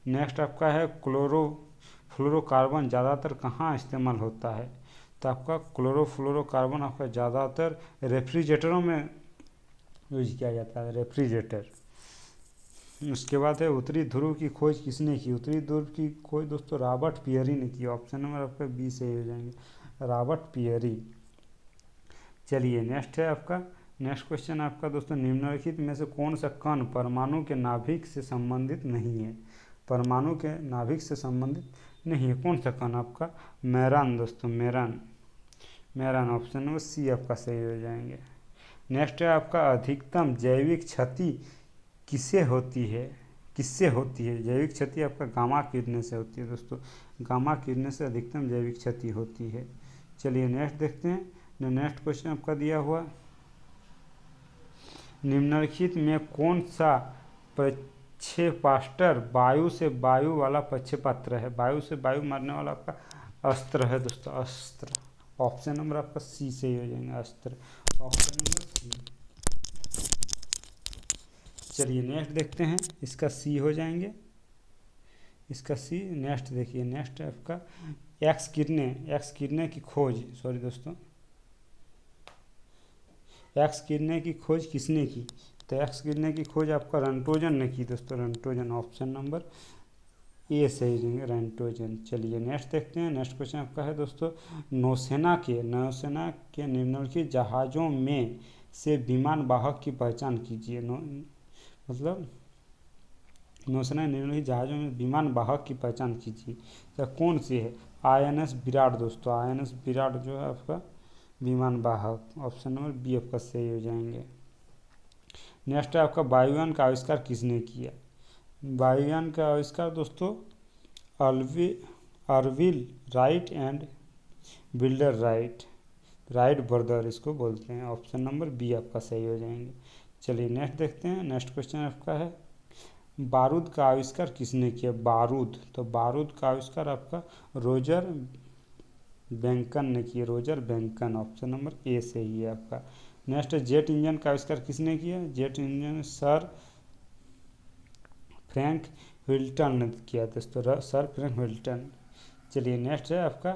नेक्स्ट आपका है क्लोरोफ्लोरोकार्बन ज़्यादातर कहाँ इस्तेमाल होता है? तो आपका क्लोरोफ्लोरोकार्बन आपका ज़्यादातर रेफ्रिजरेटरों में यूज किया जाता है। रेफ्रिजरेटर। उसके बाद है उत्तरी ध्रुव की खोज किसने की? उत्तरी ध्रुव की खोज दोस्तों रॉबर्ट पियरी ने की। ऑप्शन नंबर आपका बी से हो जाएंगे। Robert Peary. चलिए नेक्स्ट है आपका। नेक्स्ट क्वेश्चन आपका दोस्तों, निम्नलिखित में से कौन सा कण परमाणु के नाभिक से संबंधित नहीं है? परमाणु के नाभिक से संबंधित नहीं है, कौन सा कण आपका? मेरान दोस्तों, मेरान। मेरान ऑप्शन नंबर सी आपका सही हो जाएंगे। नेक्स्ट है आपका, अधिकतम जैविक क्षति किससे होती है? किससे होती है जैविक क्षति? आपका गामा किरणें से होती है दोस्तों, गामा किरणें से अधिकतम जैविक क्षति होती है। चलिए नेक्स्ट देखते हैं। नेक्स्ट क्वेश्चन आपका दिया हुआ, निम्नलिखित में कौन सा प्रक्षेपास्त्र वायु से वायु वाला प्रक्षेपास्त्र है? वायु से वायु मारने वाला आपका अस्त्र है दोस्तों, अस्त्र। ऑप्शन नंबर आपका सी से ही हो जाएंगे, अस्त्र। Option number C. चलिए नेक्स्ट देखते हैं, इसका सी हो जाएंगे, इसका सी। नेक्स्ट देखिए, नेक्स्ट है आपका एक्स किरणें की खोज, सॉरी दोस्तों, एक्स किरणें की खोज किसने की? तो एक्स किरणें की खोज आपका रंटोजन ने की दोस्तों, रंटोजन। ऑप्शन नंबर ए सही देंगे, रंटोजन। चलिए नेक्स्ट देखते हैं। नेक्स्ट क्वेश्चन आपका है दोस्तों, नौसेना के निम्नलिखित जहाज़ों में से विमान वाहक की पहचान कीजिए। मतलब नौसेना निम्नलिखित जहाज़ों में विमान वाहक की पहचान कीजिए, तो कौन सी है? INS विराट दोस्तों, INS विराट जो है आपका विमान वाहक। ऑप्शन नंबर बी आपका सही हो जाएंगे। नेक्स्ट है आपका, वायुयान का आविष्कार किसने किया? वायुयान का आविष्कार दोस्तों Orville Wright and Wilbur Wright brother इसको बोलते हैं। ऑप्शन नंबर बी आपका सही हो जाएंगे। चलिए नेक्स्ट देखते हैं। नेक्स्ट क्वेश्चन आपका है, बारूद का आविष्कार किसने किया? बारूद, तो बारूद का आविष्कार आपका रोजर बैंकन ने किया, रोजर बैंकन। ऑप्शन नंबर ए सही है आपका। नेक्स्ट, जेट इंजन का आविष्कार किसने किया? Jet engine sir Frank Wilton ने किया दोस्तों, सर फ्रैंक विल्टन। चलिए नेक्स्ट है आपका,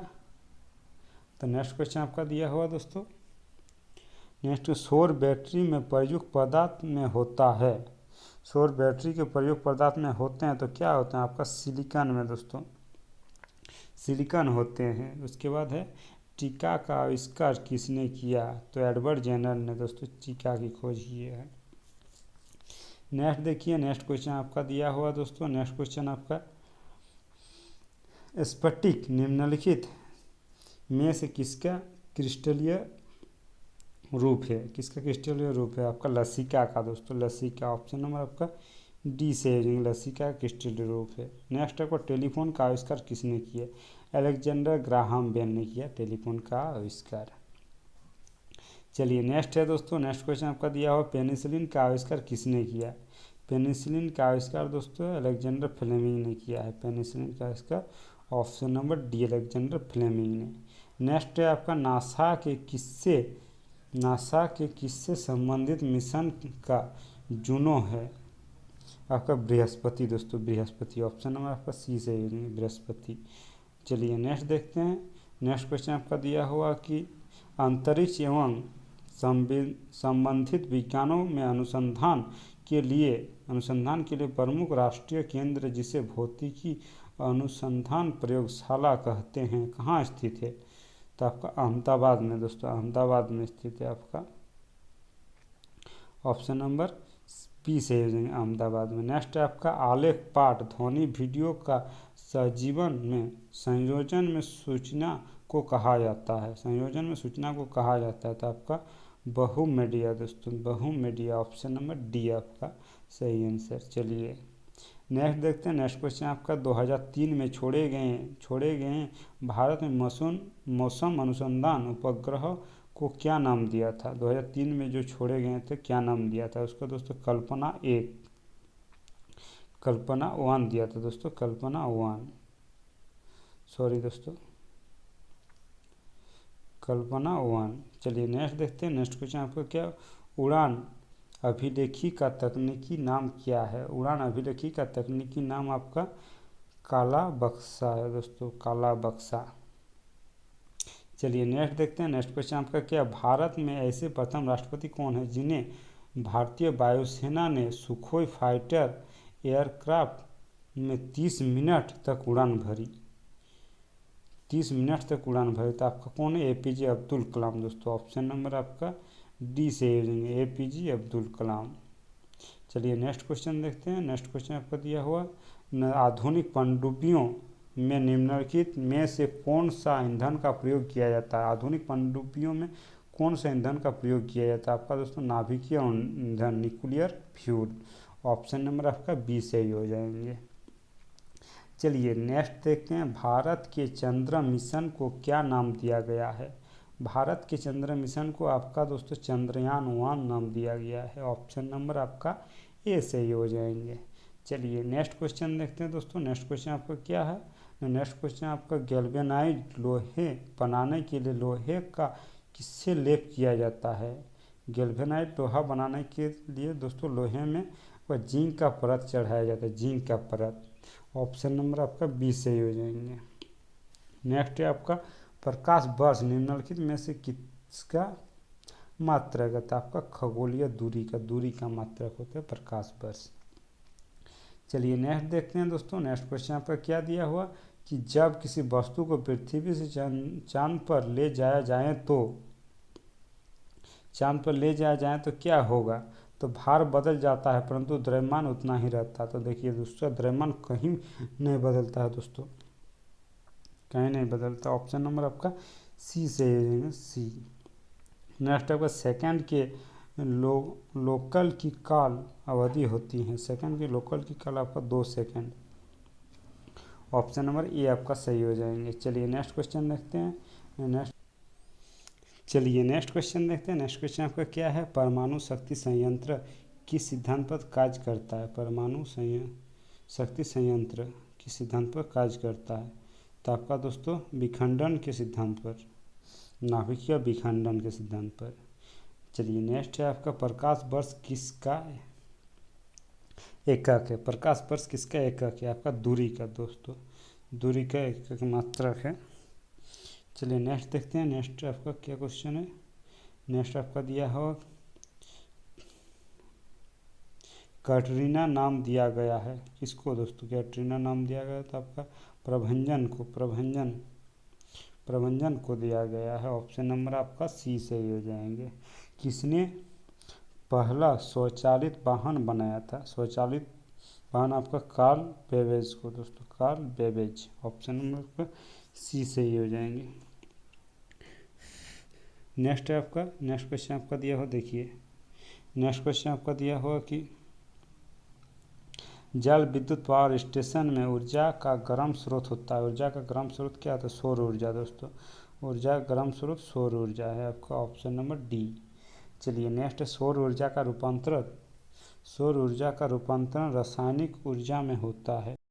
तो नेक्स्ट क्वेश्चन आपका दिया हुआ दोस्तों, नेक्स्ट, सौर बैटरी में प्रयुक्त पदार्थ में होता है। सौर बैटरी के प्रयुक्त पदार्थ में होते हैं तो क्या होते हैं आपका? सिलिकॉन में दोस्तों, सिलिकॉन होते हैं। उसके बाद है, टीका का आविष्कार किसने किया? तो एडवर्ड जेनर ने दोस्तों टीका की खोज की है। नेक्स्ट देखिए, नेक्स्ट क्वेश्चन आपका दिया हुआ दोस्तों, नेक्स्ट क्वेश्चन आपका, स्फटिक निम्नलिखित में से किसका क्रिस्टलीय रूप है? किसका क्रिस्टलीय रूप है आपका? लसिका का दोस्तों, लसिका। ऑप्शन नंबर आपका डी से लसिका क्रिस्टलीय रूप है। नेक्स्ट आपको, टेलीफोन का आविष्कार किसने किया? अलेक्जेंडर ग्राहम बेल ने किया टेलीफोन का आविष्कार। चलिए नेक्स्ट है दोस्तों, नेक्स्ट क्वेश्चन आपका दिया हुआ, पेनिसिलिन का आविष्कार किसने किया? पेनिसिलिन का आविष्कार दोस्तों अलेक्जेंडर फ्लेमिंग ने किया है, पेनिसिलिन का आविष्कार। Option number D, Alexander Fleming ने। नेक्स्ट है आपका, नासा के किससे संबंधित मिशन का जुनो है? आपका बृहस्पति दोस्तों, बृहस्पति। ऑप्शन नंबर आपका सी से बृहस्पति। चलिए नेक्स्ट देखते हैं। नेक्स्ट क्वेश्चन आपका दिया हुआ कि अंतरिक्ष एवं संबंधित विज्ञानों में अनुसंधान के लिए प्रमुख राष्ट्रीय केंद्र जिसे भौतिकी अनुसंधान प्रयोगशाला कहते हैं, कहाँ स्थित है? तो आपका अहमदाबाद में दोस्तों, अहमदाबाद में स्थित है आपका। ऑप्शन नंबर पी से अहमदाबाद में। नेक्स्ट है आपका, आलेख पाठ ध्वनि वीडियो का संयोजन में सूचना को कहा जाता है, संयोजन में सूचना को कहा जाता है। तो आपका बहुमीडिया दोस्तों, बहुमीडिया। ऑप्शन नंबर डी आपका सही आंसर। चलिए नेक्स्ट देखते हैं। नेक्स्ट क्वेश्चन आपका, 2003 में छोड़े गए भारत में मौसम अनुसंधान उपग्रह को क्या नाम दिया था? 2003 में जो छोड़े गए थे क्या नाम दिया था उसको दोस्तों? कल्पना 1 दिया था दोस्तों, कल्पना 1, सॉरी दोस्तों, कल्पना 1। चलिए नेक्स्ट देखते हैं। नेक्स्ट क्वेश्चन आपका क्या, उड़ान अभिलेखी का तकनीकी नाम क्या है? उड़ान अभिलेखी का तकनीकी नाम आपका काला बक्सा है दोस्तों, काला बक्सा। चलिए नेक्स्ट देखते हैं। नेक्स्ट क्वेश्चन आपका क्या, भारत में ऐसे प्रथम राष्ट्रपति कौन है जिन्हें भारतीय वायुसेना ने सुखोई फाइटर एयरक्राफ्ट में 30 मिनट तक उड़ान भरी? 30 मिनट तक उड़ान भरी, तो आपका कौन है? APJ अब्दुल कलाम दोस्तों। ऑप्शन नंबर आपका डी से हो जाएंगे APJ अब्दुल कलाम। चलिए नेक्स्ट क्वेश्चन देखते हैं। नेक्स्ट क्वेश्चन आपको दिया हुआ आधुनिक पनडुब्बियों में निम्नलिखित में से कौन सा ईंधन का प्रयोग किया जाता है। आधुनिक पनडुब्बियों में कौन सा ईंधन का प्रयोग किया जाता है आपका दोस्तों, नाभिकीय ईंधन, न्यूक्लियर फ्यूल। ऑप्शन नंबर आपका बी से ही हो जाएंगे। चलिए नेक्स्ट देखते हैं, भारत के चंद्र मिशन को क्या नाम दिया गया है। भारत के चंद्र मिशन को आपका दोस्तों चंद्रयान-1 नाम दिया गया है। ऑप्शन नंबर आपका ए से ही हो जाएंगे। चलिए नेक्स्ट क्वेश्चन देखते हैं दोस्तों। नेक्स्ट क्वेश्चन आपका क्या है, नेक्स्ट क्वेश्चन आपका गैल्वेनाइज्ड लोहे बनाने के लिए लोहे का किससे लेप किया जाता है। गैल्वेनाइज्ड लोहा बनाने के लिए दोस्तों लोहे में वह जिंक का परत चढ़ाया जाता है, जिंक का परत। ऑप्शन नंबर आपका बी से ही हो जाएंगे। नेक्स्ट है आपका प्रकाश वर्ष निम्नलिखित में से किसका मात्रक है। आपका खगोलीय दूरी का मात्रक होता है प्रकाश वर्ष। चलिए नेक्स्ट देखते हैं दोस्तों। नेक्स्ट क्वेश्चन आपका क्या दिया हुआ कि जब किसी वस्तु को पृथ्वी से चांद पर ले जाया जाए तो क्या होगा। तो भार बदल जाता है परंतु द्रव्यमान उतना ही रहता है। तो देखिए दोस्तों द्रव्यमान कहीं नहीं बदलता है दोस्तों, कहीं नहीं बदलता। ऑप्शन नंबर आपका सी से सी। नेक्स्ट आपका सेकंड के लोकल की काल अवधि होती है। सेकंड के लोकल की काल आपका 2 सेकंड। ऑप्शन नंबर ए आपका सही हो जाएंगे। चलिए नेक्स्ट क्वेश्चन देखते हैं। नेक्स्ट क्वेश्चन आपका क्या है, परमाणु शक्ति संयंत्र किस सिद्धांत पर कार्य करता है। परमाणु शक्ति संयंत्र किस सिद्धांत पर कार्य करता है। तो आपका दोस्तों विखंडन के सिद्धांत पर, नाभिकीय विखंडन के सिद्धांत पर। चलिए नेक्स्ट है आपका प्रकाश वर्ष किसका एकक है। प्रकाश वर्ष किसका एकक है, आपका दूरी का दोस्तों, दूरी का एकक मात्रक है। चलिए नेक्स्ट देखते हैं। नेक्स्ट आपका क्या क्वेश्चन है। नेक्स्ट आपका दिया हो कैटरीना नाम दिया गया है किसको दोस्तों, कैटरीना नाम दिया गया तो आपका प्रभंजन को दिया गया है। ऑप्शन नंबर आपका सी से ही हो जाएंगे। किसने पहला स्वचालित वाहन बनाया था। स्वचालित वाहन आपका कार्ल बेबेज को दोस्तों, कार्ल बेबेज। ऑप्शन नंबर आपका सी से ही हो जाएंगे। नेक्स्ट क्वेश्चन आपका दिया हो, देखिए नेक्स्ट क्वेश्चन आपका दिया हुआ कि जल विद्युत पावर स्टेशन में ऊर्जा का गर्म स्रोत होता है। ऊर्जा का गर्म स्रोत क्या होता है, सौर ऊर्जा दोस्तों। ऊर्जा गर्म स्रोत सौर ऊर्जा है आपका ऑप्शन नंबर डी। चलिए नेक्स्ट सौर ऊर्जा का रूपांतरण रासायनिक ऊर्जा में होता है।